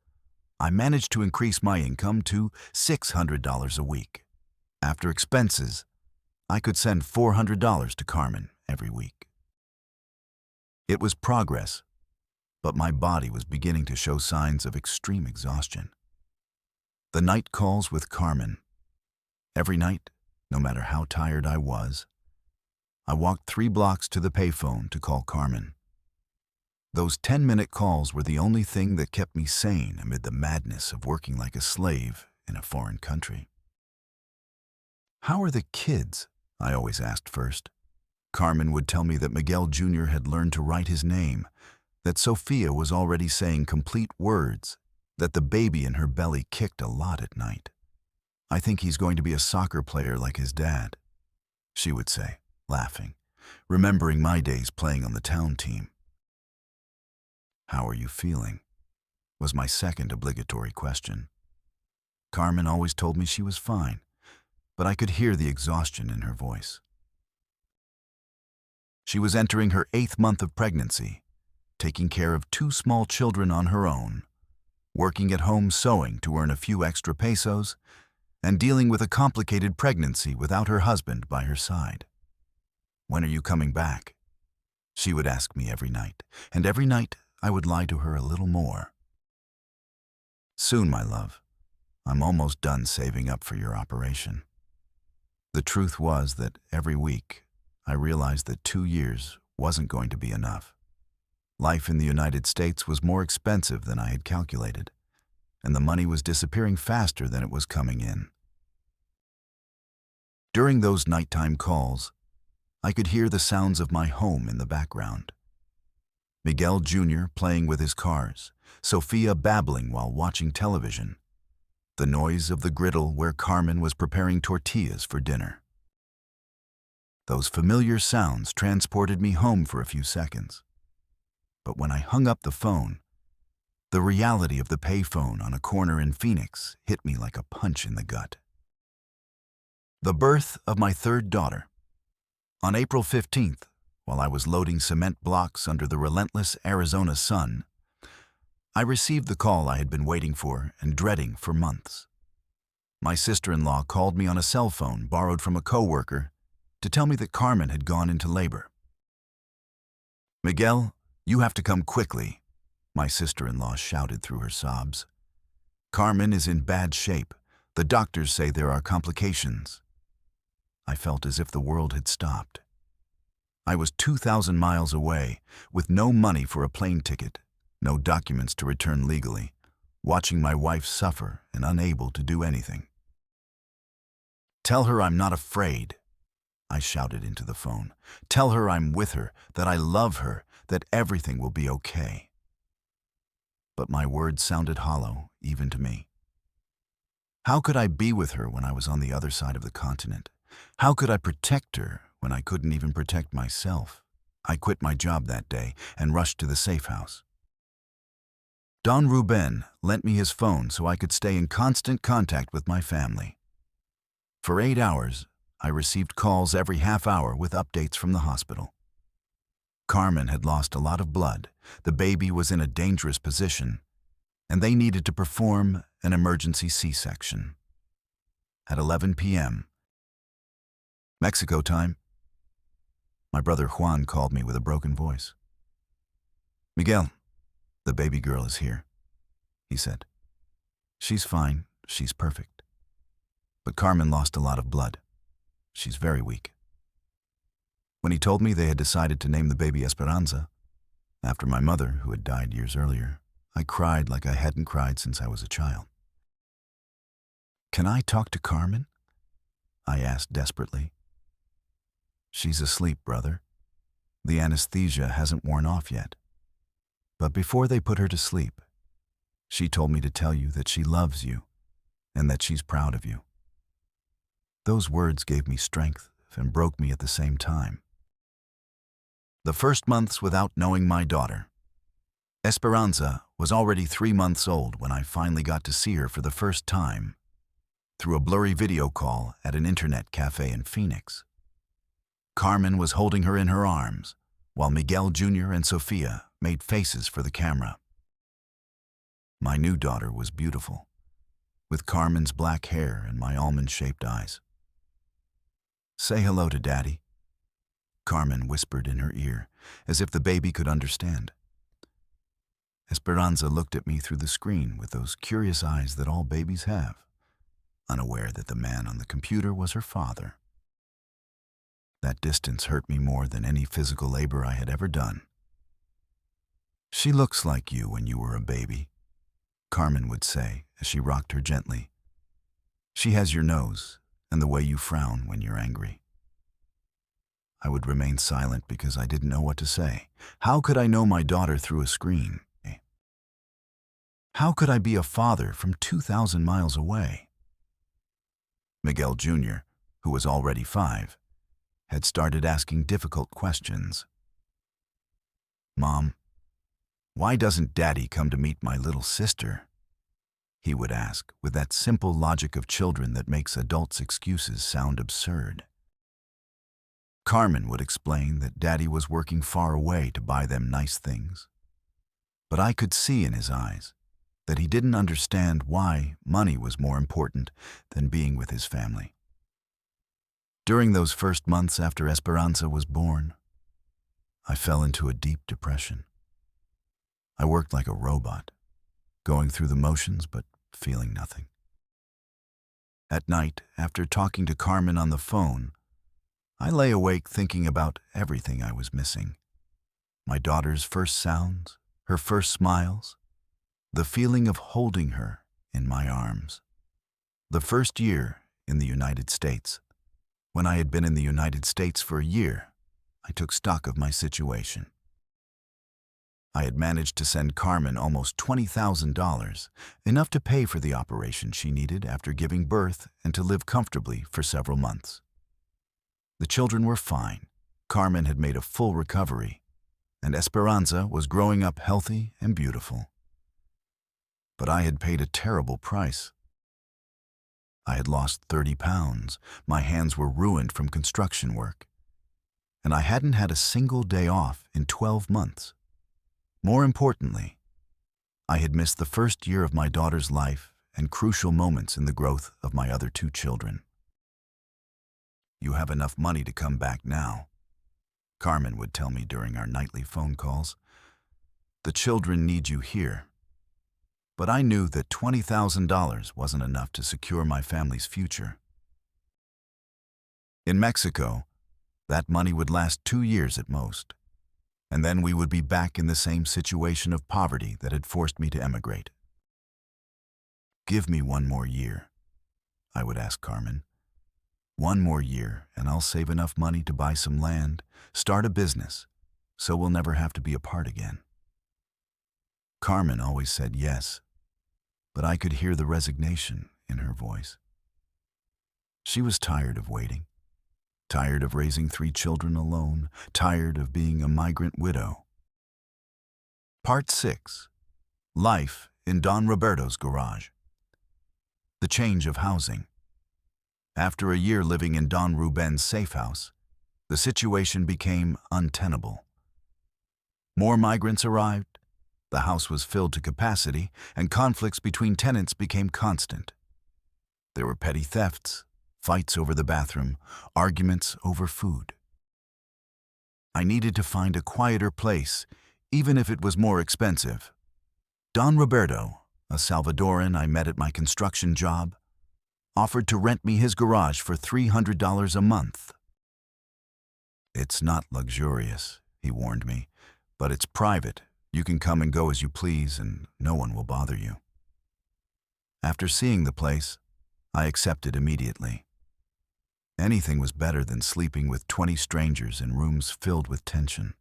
I managed to increase my income to $600 a week. After expenses, I could send $400 to Carmen every week. It was progress, but my body was beginning to show signs of extreme exhaustion. The night calls with Carmen. Every night, no matter how tired I was, I walked 3 blocks to the payphone to call Carmen. Those 10-minute calls were the only thing that kept me sane amid the madness of working like a slave in a foreign country. "How are the kids?" I always asked first. Carmen would tell me that Miguel Jr. had learned to write his name, that Sophia was already saying complete words, that the baby in her belly kicked a lot at night. "I think he's going to be a soccer player like his dad," she would say, laughing, remembering my days playing on the town team. "How are you feeling?" was my second obligatory question. Carmen always told me she was fine, but I could hear the exhaustion in her voice. She was entering her 8th month of pregnancy, taking care of 2 small children on her own, working at home sewing to earn a few extra pesos, and dealing with a complicated pregnancy without her husband by her side. "When are you coming back?" she would ask me every night, and every night I would lie to her a little more. "Soon, my love. I'm almost done saving up for your operation." The truth was that every week I realized that 2 years wasn't going to be enough. Life in the United States was more expensive than I had calculated, and the money was disappearing faster than it was coming in. During those nighttime calls, I could hear the sounds of my home in the background. Miguel Jr. playing with his cars, Sophia babbling while watching television, the noise of the griddle where Carmen was preparing tortillas for dinner. Those familiar sounds transported me home for a few seconds. But when I hung up the phone, the reality of the payphone on a corner in Phoenix hit me like a punch in the gut. The birth of my 3rd daughter. On April 15th, while I was loading cement blocks under the relentless Arizona sun, I received the call I had been waiting for and dreading for months. My sister-in-law called me on a cell phone borrowed from a coworker to tell me that Carmen had gone into labor. "Miguel, you have to come quickly," my sister-in-law shouted through her sobs. "Carmen is in bad shape. The doctors say there are complications." I felt as if the world had stopped. I was 2,000 miles away, with no money for a plane ticket, no documents to return legally, watching my wife suffer and unable to do anything. "Tell her I'm not afraid," I shouted into the phone. "Tell her I'm with her, that I love her, that everything will be okay." But my words sounded hollow, even to me. How could I be with her when I was on the other side of the continent? How could I protect her when I couldn't even protect myself? I quit my job that day and rushed to the safe house. Don Ruben lent me his phone so I could stay in constant contact with my family. For 8 hours, I received calls every half hour with updates from the hospital. Carmen had lost a lot of blood, the baby was in a dangerous position, and they needed to perform an emergency C-section. At 11 p.m., Mexico time, my brother Juan called me with a broken voice. "Miguel, the baby girl is here," he said. "She's fine, she's perfect. But Carmen lost a lot of blood. She's very weak." When he told me they had decided to name the baby Esperanza, after my mother, who had died years earlier, I cried like I hadn't cried since I was a child. "Can I talk to Carmen?" I asked desperately. "She's asleep, brother. The anesthesia hasn't worn off yet. But before they put her to sleep, she told me to tell you that she loves you and that she's proud of you." Those words gave me strength and broke me at the same time. The first months without knowing my daughter. Esperanza was already 3 months old when I finally got to see her for the first time, through a blurry video call at an internet cafe in Phoenix. Carmen was holding her in her arms, while Miguel Jr. and Sofia made faces for the camera. My new daughter was beautiful, with Carmen's black hair and my almond-shaped eyes. "Say hello to Daddy," Carmen whispered in her ear, as if the baby could understand. Esperanza looked at me through the screen with those curious eyes that all babies have, unaware that the man on the computer was her father. That distance hurt me more than any physical labor I had ever done. "She looks like you when you were a baby," Carmen would say as she rocked her gently. "She has your nose and the way you frown when you're angry." I would remain silent because I didn't know what to say. How could I know my daughter through a screen? How could I be a father from 2,000 miles away? Miguel Jr., who was already 5, had started asking difficult questions. "Mom, why doesn't Daddy come to meet my little sister?" he would ask, with that simple logic of children that makes adults' excuses sound absurd. Carmen would explain that Daddy was working far away to buy them nice things. But I could see in his eyes that he didn't understand why money was more important than being with his family. During those first months after Esperanza was born, I fell into a deep depression. I worked like a robot, going through the motions but feeling nothing. At night, after talking to Carmen on the phone, I lay awake thinking about everything I was missing. My daughter's first sounds, her first smiles, the feeling of holding her in my arms. The first year in the United States. When I had been in the United States for a year, I took stock of my situation. I had managed to send Carmen almost $20,000, enough to pay for the operation she needed after giving birth and to live comfortably for several months. The children were fine. Carmen had made a full recovery, and Esperanza was growing up healthy and beautiful. But I had paid a terrible price. I had lost 30 pounds, my hands were ruined from construction work, and I hadn't had a single day off in 12 months. More importantly, I had missed the first year of my daughter's life and crucial moments in the growth of my other 2 children. "You have enough money to come back now," Carmen would tell me during our nightly phone calls. "The children need you here." But I knew that $20,000 wasn't enough to secure my family's future. In Mexico, that money would last 2 years at most, and then we would be back in the same situation of poverty that had forced me to emigrate. "Give me 1 more year," I would ask Carmen. "1 more year, and I'll save enough money to buy some land, start a business, so we'll never have to be apart again." Carmen always said yes, but I could hear the resignation in her voice. She was tired of waiting, tired of raising 3 children alone, tired of being a migrant widow. Part 6. Life in Don Roberto's garage. The change of housing. After a year living in Don Ruben's safe house, the situation became untenable. More migrants arrived, the house was filled to capacity, and conflicts between tenants became constant. There were petty thefts, fights over the bathroom, arguments over food. I needed to find a quieter place, even if it was more expensive. Don Roberto, a Salvadoran I met at my construction job, offered to rent me his garage for $300 a month. "It's not luxurious," he warned me, "but it's private. You can come and go as you please, and no one will bother you." After seeing the place, I accepted immediately. Anything was better than sleeping with 20 strangers in rooms filled with tension.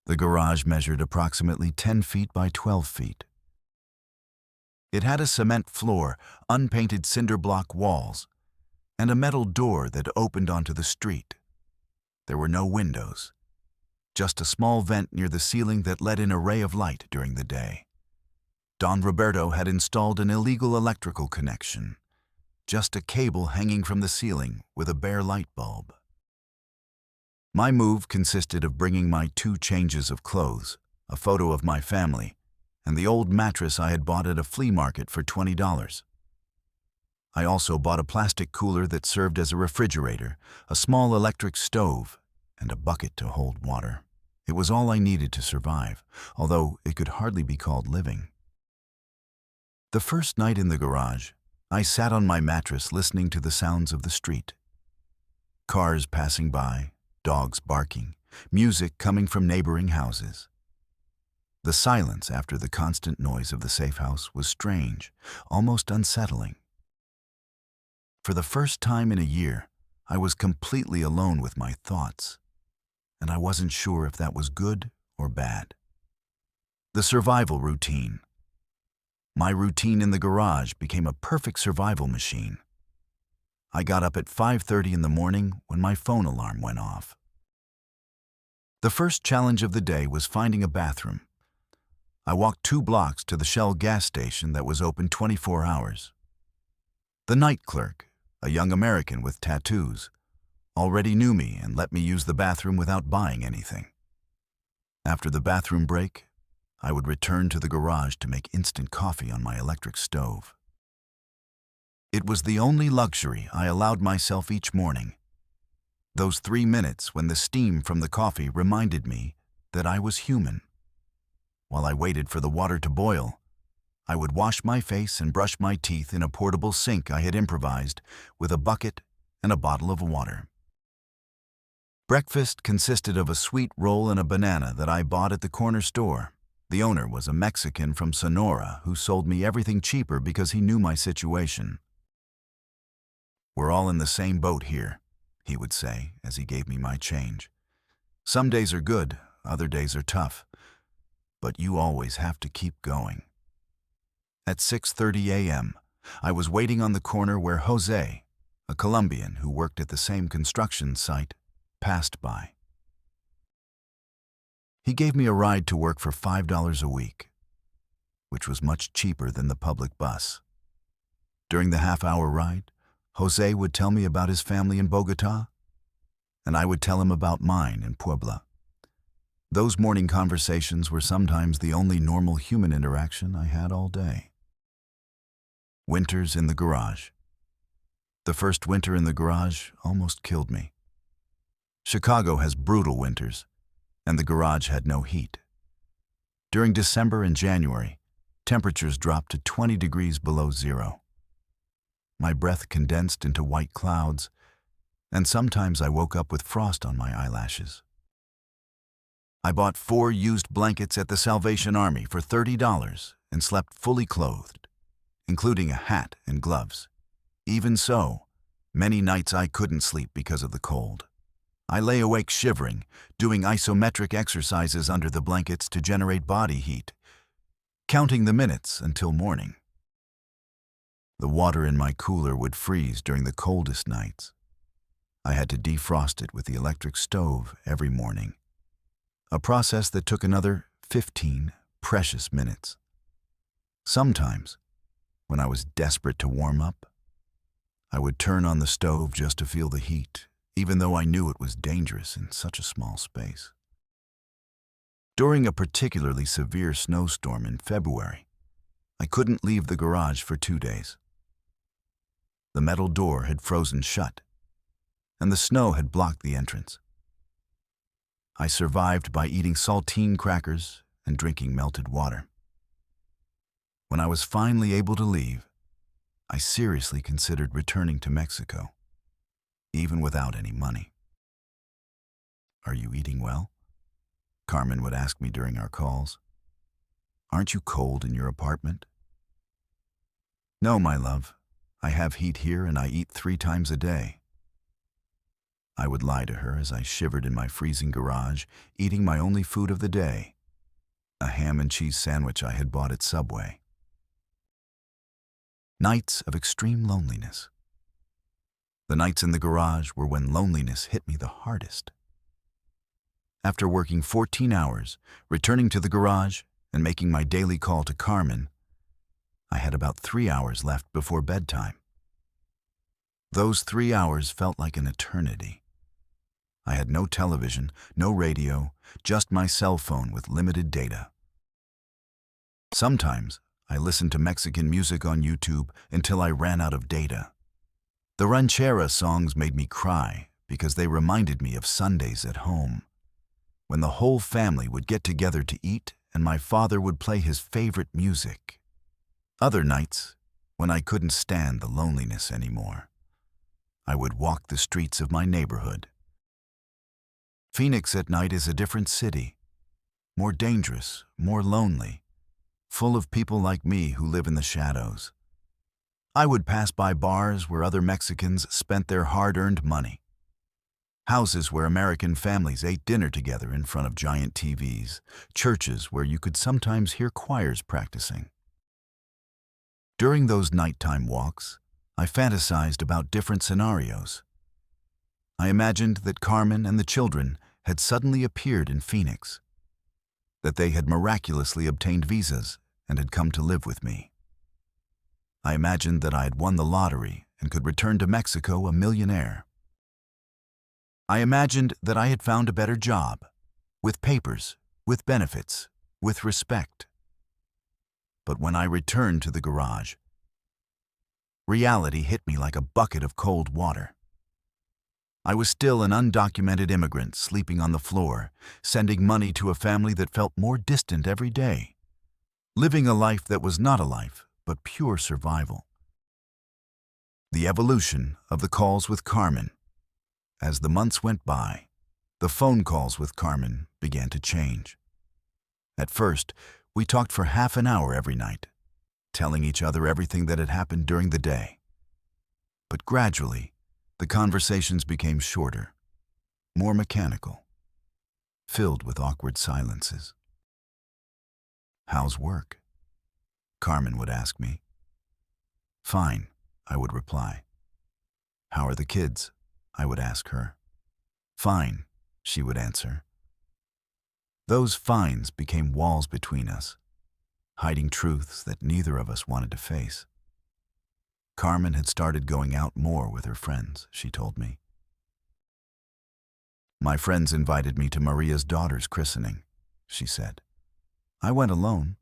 The garage measured approximately 10 feet by 12 feet. It had a cement floor, unpainted cinder block walls, and a metal door that opened onto the street. There were no windows. just a small vent near the ceiling that let in a ray of light during the day. Don Roberto had installed an illegal electrical connection, just a cable hanging from the ceiling with a bare light bulb. My move consisted of bringing my 2 changes of clothes, a photo of my family, and the old mattress I had bought at a flea market for $20. I also bought a plastic cooler that served as a refrigerator, a small electric stove, and a bucket to hold water. It was all I needed to survive, although it could hardly be called living. The first night in the garage, I sat on my mattress listening to the sounds of the street. Cars passing by, dogs barking, music coming from neighboring houses. The silence after the constant noise of the safe house was strange, almost unsettling. For the first time in a year, I was completely alone with my thoughts, and I wasn't sure if that was good or bad. The survival routine. My routine in the garage became a perfect survival machine. I got up at 5:30 in the morning when my phone alarm went off. The first challenge of the day was finding a bathroom. I walked 2 blocks to the Shell gas station that was open 24 hours. The night clerk, a young American with tattoos, already knew me and let me use the bathroom without buying anything. After the bathroom break, I would return to the garage to make instant coffee on my electric stove. It was the only luxury I allowed myself each morning. Those 3 minutes when the steam from the coffee reminded me that I was human. While I waited for the water to boil, I would wash my face and brush my teeth in a portable sink I had improvised with a bucket and a bottle of water. Breakfast consisted of a sweet roll and a banana that I bought at the corner store. The owner was a Mexican from Sonora who sold me everything cheaper because he knew my situation. "We're all in the same boat here," he would say as he gave me my change. "Some days are good, other days are tough, but you always have to keep going." At 6:30 a.m., I was waiting on the corner where Jose, a Colombian who worked at the same construction site, passed by. He gave me a ride to work for $5 a week, which was much cheaper than the public bus. During the half-hour ride, Jose would tell me about his family in Bogota, and I would tell him about mine in Puebla. Those morning conversations were sometimes the only normal human interaction I had all day. Winters in the garage. The first winter in the garage almost killed me. Chicago has brutal winters, and the garage had no heat. During December and January, temperatures dropped to 20 degrees below zero. My breath condensed into white clouds, and sometimes I woke up with frost on my eyelashes. I bought 4 used blankets at the Salvation Army for $30 and slept fully clothed, including a hat and gloves. Even so, many nights I couldn't sleep because of the cold. I lay awake shivering, doing isometric exercises under the blankets to generate body heat, counting the minutes until morning. The water in my cooler would freeze during the coldest nights. I had to defrost it with the electric stove every morning, a process that took another 15 precious minutes. Sometimes, when I was desperate to warm up, I would turn on the stove just to feel the heat, even though I knew it was dangerous in such a small space. During a particularly severe snowstorm in February, I couldn't leave the garage for 2 days. The metal door had frozen shut, and the snow had blocked the entrance. I survived by eating saltine crackers and drinking melted water. When I was finally able to leave, I seriously considered returning to Mexico, even without any money. "Are you eating well?" Carmen would ask me during our calls. "Aren't you cold in your apartment?" "No, my love. I have heat here and I eat 3 times a day." I would lie to her as I shivered in my freezing garage, eating my only food of the day, a ham and cheese sandwich I had bought at Subway. Nights of extreme loneliness. The nights in the garage were when loneliness hit me the hardest. After working 14 hours, returning to the garage, and making my daily call to Carmen, I had about 3 hours left before bedtime. Those 3 hours felt like an eternity. I had no television, no radio, just my cell phone with limited data. Sometimes, I listened to Mexican music on YouTube until I ran out of data. The ranchera songs made me cry because they reminded me of Sundays at home, when the whole family would get together to eat and my father would play his favorite music. Other nights, when I couldn't stand the loneliness anymore, I would walk the streets of my neighborhood. Phoenix at night is a different city, more dangerous, more lonely, full of people like me who live in the shadows. I would pass by bars where other Mexicans spent their hard-earned money, houses where American families ate dinner together in front of giant TVs, churches where you could sometimes hear choirs practicing. During those nighttime walks, I fantasized about different scenarios. I imagined that Carmen and the children had suddenly appeared in Phoenix, that they had miraculously obtained visas and had come to live with me. I imagined that I had won the lottery and could return to Mexico a millionaire. I imagined that I had found a better job, with papers, with benefits, with respect. But when I returned to the garage, reality hit me like a bucket of cold water. I was still an undocumented immigrant sleeping on the floor, sending money to a family that felt more distant every day, living a life that was not a life, but pure survival. The evolution of the calls with Carmen. As the months went by, the phone calls with Carmen began to change. At first, we talked for half an hour every night, telling each other everything that had happened during the day. But gradually, the conversations became shorter, more mechanical, filled with awkward silences. "How's work?" Carmen would ask me. "Fine," I would reply. "How are the kids?" I would ask her. "Fine," she would answer. Those fines became walls between us, hiding truths that neither of us wanted to face. Carmen had started going out more with her friends, she told me. "My friends invited me to Maria's daughter's christening," she said. "I went alone,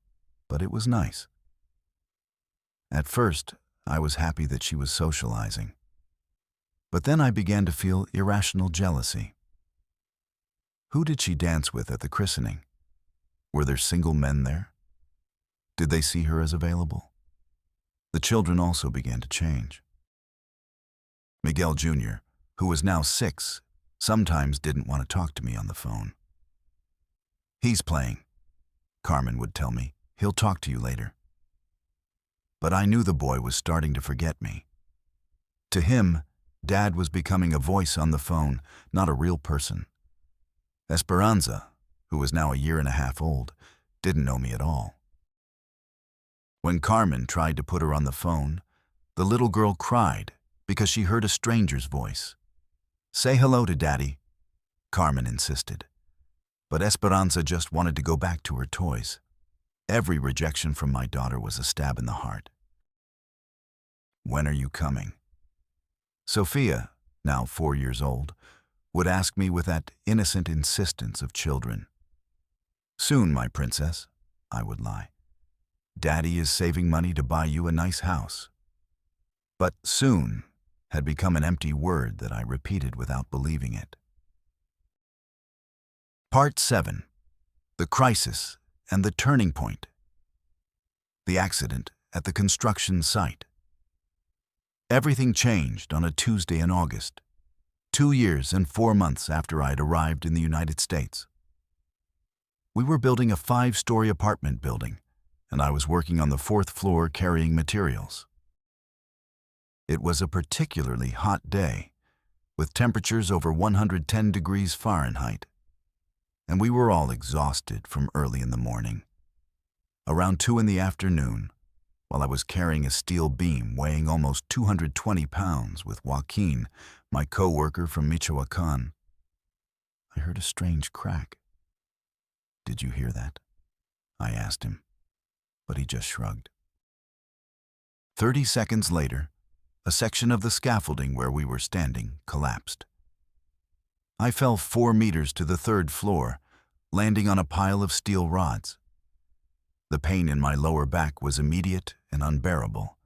but it was nice." At first, I was happy that she was socializing. But then I began to feel irrational jealousy. Who did she dance with at the christening? Were there single men there? Did they see her as available? The children also began to change. Miguel Jr., who was now 6, sometimes didn't want to talk to me on the phone. "He's playing," Carmen would tell me. "He'll talk to you later." But I knew the boy was starting to forget me. To him, Dad was becoming a voice on the phone, not a real person. Esperanza, who was now a year and a half old, didn't know me at all. When Carmen tried to put her on the phone, the little girl cried because she heard a stranger's voice. "Say hello to Daddy," Carmen insisted. But Esperanza just wanted to go back to her toys. Every rejection from my daughter was a stab in the heart. "When are you coming?" Sophia, now 4 years old, would ask me with that innocent insistence of children. "Soon, my princess," I would lie. "Daddy is saving money to buy you a nice house." But "soon" had become an empty word that I repeated without believing it. Part 7. The Crisis and the Turning Point. The accident at the construction site. Everything changed on a Tuesday in August, 2 years and 4 months after I had arrived in the United States. We were building a 5-story apartment building, and I was working on the 4th floor carrying materials. It was a particularly hot day, with temperatures over 110 degrees Fahrenheit, and we were all exhausted from early in the morning. Around 2 in the afternoon, while I was carrying a steel beam weighing almost 220 pounds with Joaquin, my co-worker from Michoacan, I heard a strange crack. "Did you hear that?" I asked him, but he just shrugged. 30 seconds later, a section of the scaffolding where we were standing collapsed. I fell 4 meters to the 3rd floor, landing on a pile of steel rods. The pain in my lower back was immediate and unbearable,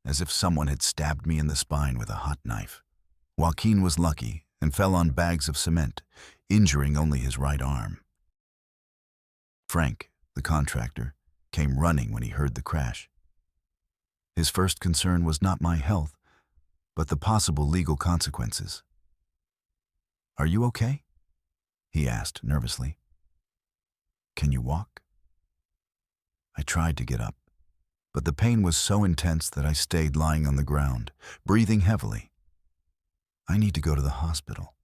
as if someone had stabbed me in the spine with a hot knife. Joaquin was lucky and fell on bags of cement, injuring only his right arm. Frank, the contractor, came running when he heard the crash. His first concern was not my health, but the possible legal consequences. "Are you okay?" he asked nervously. "Can you walk?" I tried to get up, but the pain was so intense that I stayed lying on the ground, breathing heavily. "I need to go to the hospital,"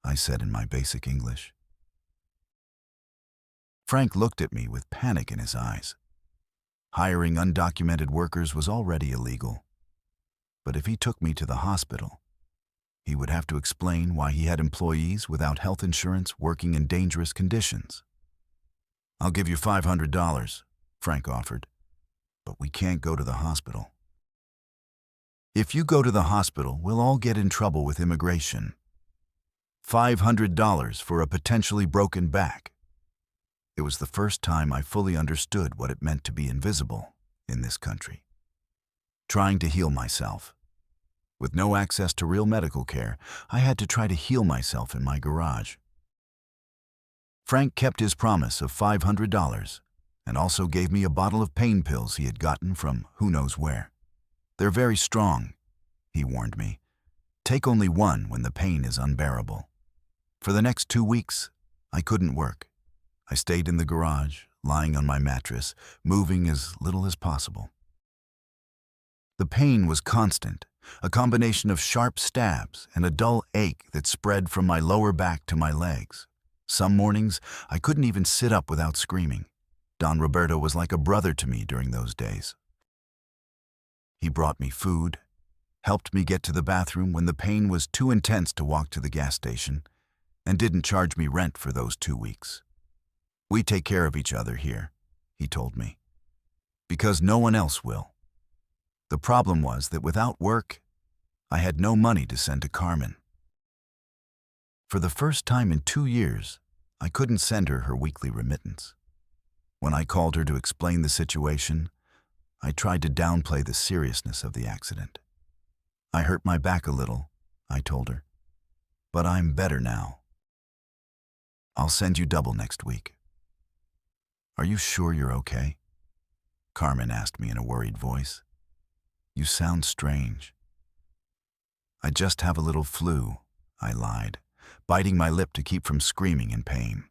I said in my basic English. Frank looked at me with panic in his eyes. Hiring undocumented workers was already illegal, but if he took me to the hospital, he would have to explain why he had employees without health insurance working in dangerous conditions. "I'll give you $500, Frank offered, "but we can't go to the hospital." "If you go to the hospital, we'll all get in trouble with immigration. $500 for a potentially broken back." It was the first time I fully understood what it meant to be invisible in this country. Trying to heal myself. With no access to real medical care, I had to try to heal myself in my garage. Frank kept his promise of $500 and also gave me a bottle of pain pills he had gotten from who knows where. "They're very strong," he warned me. "Take only one when the pain is unbearable." For the next 2 weeks, I couldn't work. I stayed in the garage, lying on my mattress, moving as little as possible. The pain was constant, a combination of sharp stabs and a dull ache that spread from my lower back to my legs. Some mornings, I couldn't even sit up without screaming. Don Roberto was like a brother to me during those days. He brought me food, helped me get to the bathroom when the pain was too intense to walk to the gas station, and didn't charge me rent for those 2 weeks. "We take care of each other here," he told me, "because no one else will." The problem was that without work, I had no money to send to Carmen. For the first time in 2 years, I couldn't send her weekly remittance. When I called her to explain the situation, I tried to downplay the seriousness of the accident. "I hurt my back a little," I told her, "but I'm better now. I'll send you double next week." "Are you sure you're okay?" Carmen asked me in a worried voice. "You sound strange." "I just have a little flu," I lied, biting my lip to keep from screaming in pain.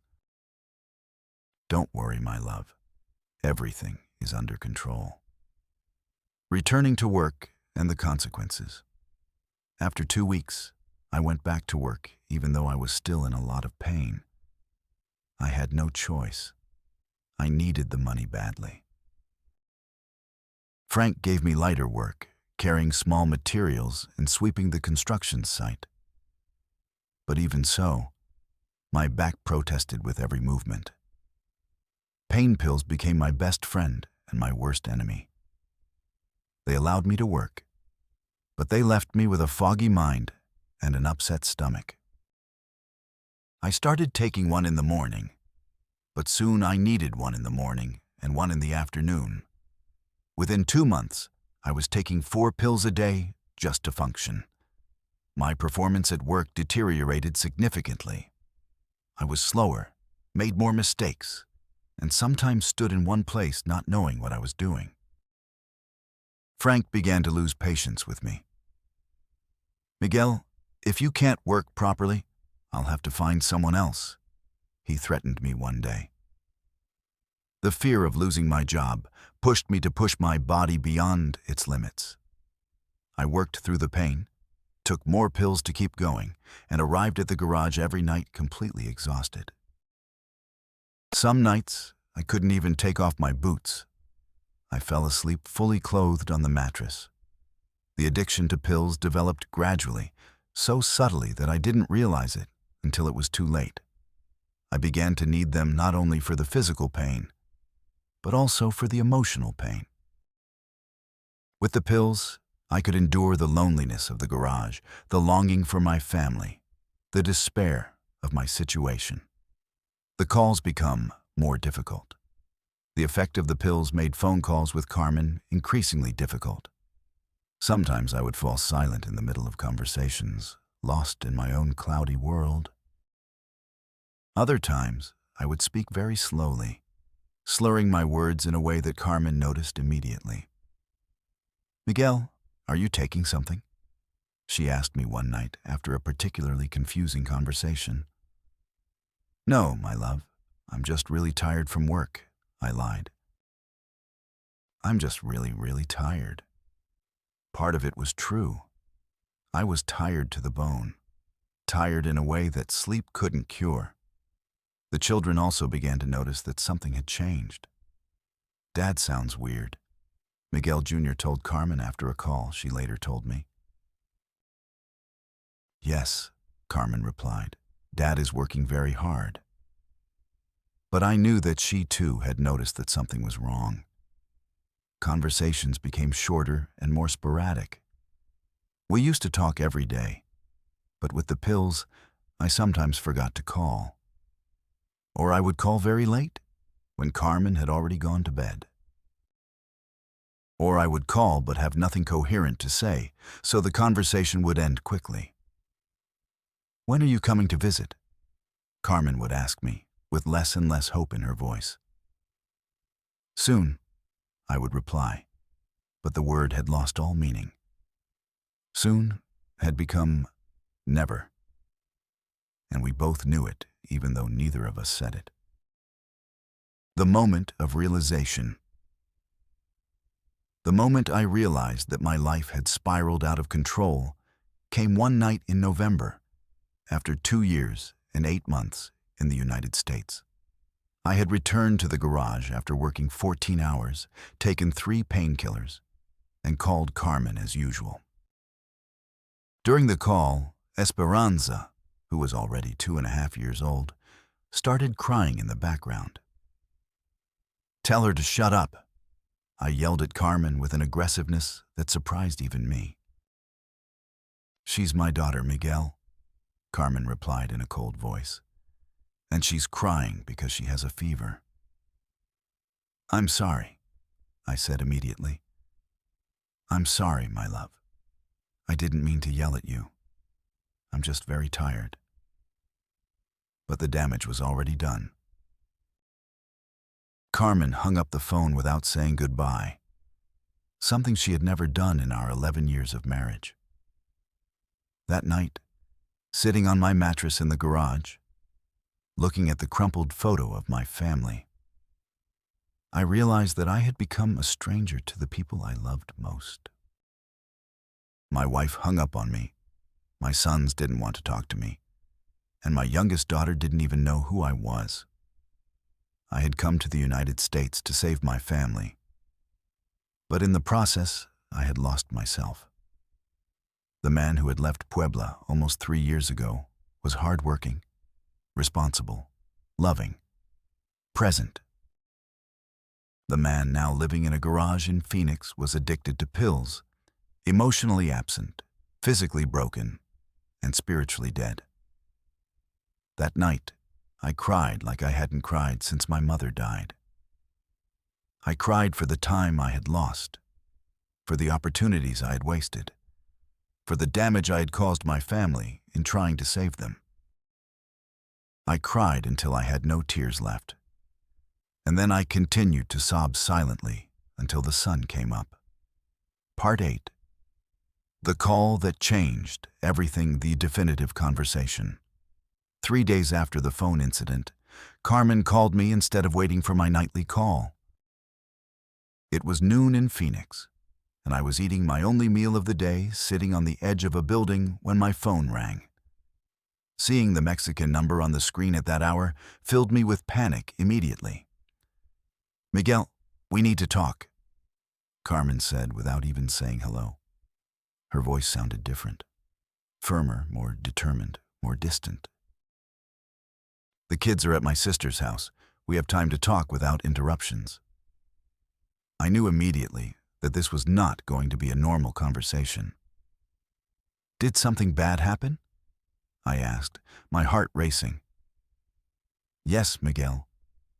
"Don't worry, my love. Everything is under control." Returning to work and the consequences. After 2 weeks, I went back to work even though I was still in a lot of pain. I had no choice. I needed the money badly. Frank gave me lighter work, carrying small materials and sweeping the construction site. But even so, my back protested with every movement. Pain pills became my best friend and my worst enemy. They allowed me to work, but they left me with a foggy mind and an upset stomach. I started taking one in the morning, but soon I needed one in the morning and one in the afternoon. Within 2 months, I was taking 4 pills a day just to function. My performance at work deteriorated significantly. I was slower, made more mistakes, and sometimes stood in one place not knowing what I was doing. Frank began to lose patience with me. "Miguel, if you can't work properly, I'll have to find someone else," he threatened me one day. The fear of losing my job pushed me to push my body beyond its limits. I worked through the pain, took more pills to keep going, and arrived at the garage every night completely exhausted. Some nights, I couldn't even take off my boots. I fell asleep fully clothed on the mattress. The addiction to pills developed gradually, so subtly that I didn't realize it until it was too late. I began to need them not only for the physical pain, but also for the emotional pain. With the pills, I could endure the loneliness of the garage, the longing for my family, the despair of my situation. The calls become more difficult. The effect of the pills made phone calls with Carmen increasingly difficult. Sometimes I would fall silent in the middle of conversations, lost in my own cloudy world. Other times, I would speak very slowly, slurring my words in a way that Carmen noticed immediately. "Miguel, are you taking something?" she asked me one night after a particularly confusing conversation. "No, my love, I'm just really tired from work," I lied. "I'm just really tired." Part of it was true. I was tired to the bone, tired in a way that sleep couldn't cure. The children also began to notice that something had changed. "Dad sounds weird," Miguel Jr. told Carmen after a call she later told me. "Yes," Carmen replied, "Dad is working very hard." But I knew that she too had noticed that something was wrong. Conversations became shorter and more sporadic. We used to talk every day, but with the pills, I sometimes forgot to call. Or I would call very late, when Carmen had already gone to bed. Or I would call but have nothing coherent to say, so the conversation would end quickly. "When are you coming to visit?" Carmen would ask me, with less and less hope in her voice. "Soon," I would reply, but the word had lost all meaning. Soon had become never, and we both knew it, even though neither of us said it. The moment of realization. The moment I realized that my life had spiraled out of control came one night in November, after 2 years and 8 months in the United States. I had returned to the garage after working 14 hours, taken 3 painkillers, and called Carmen as usual. During the call, Esperanza, who was already 2.5 years old, started crying in the background. "Tell her to shut up," I yelled at Carmen with an aggressiveness that surprised even me. "She's my daughter, Miguel," Carmen replied in a cold voice, "and she's crying because she has a fever." "I'm sorry," I said immediately. "I'm sorry, my love. I didn't mean to yell at you. I'm just very tired." But the damage was already done. Carmen hung up the phone without saying goodbye, something she had never done in our 11 years of marriage. That night, sitting on my mattress in the garage, looking at the crumpled photo of my family, I realized that I had become a stranger to the people I loved most. My wife hung up on me, my sons didn't want to talk to me, and my youngest daughter didn't even know who I was. I had come to the United States to save my family, but in the process, I had lost myself. The man who had left Puebla almost 3 years ago was hardworking, responsible, loving, present. The man now living in a garage in Phoenix was addicted to pills, emotionally absent, physically broken, and spiritually dead. That night, I cried like I hadn't cried since my mother died. I cried for the time I had lost, for the opportunities I had wasted, for the damage I had caused my family in trying to save them. I cried until I had no tears left, and then I continued to sob silently until the sun came up. Part 8. The call that changed everything, the definitive conversation. 3 days after the phone incident, Carmen called me instead of waiting for my nightly call. It was noon in Phoenix, and I was eating my only meal of the day, sitting on the edge of a building when my phone rang. Seeing the Mexican number on the screen at that hour filled me with panic immediately. "Miguel, we need to talk," Carmen said without even saying hello. Her voice sounded different, firmer, more determined, more distant. The kids are at my sister's house. We have time to talk without interruptions. I knew immediately that this was not going to be a normal conversation. Did something bad happen? I asked, my heart racing. Yes, Miguel,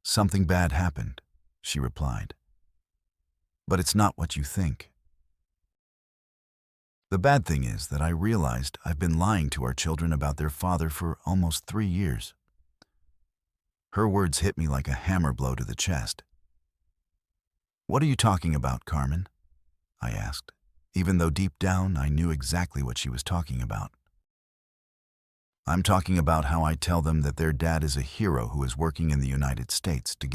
something bad happened, she replied. But it's not what you think. The bad thing is that I realized I've been lying to our children about their father for almost 3 years. Her words hit me like a hammer blow to the chest. What are you talking about, Carmen? I asked, even though deep down I knew exactly what she was talking about. I'm talking about how I tell them that their dad is a hero who is working in the United States to give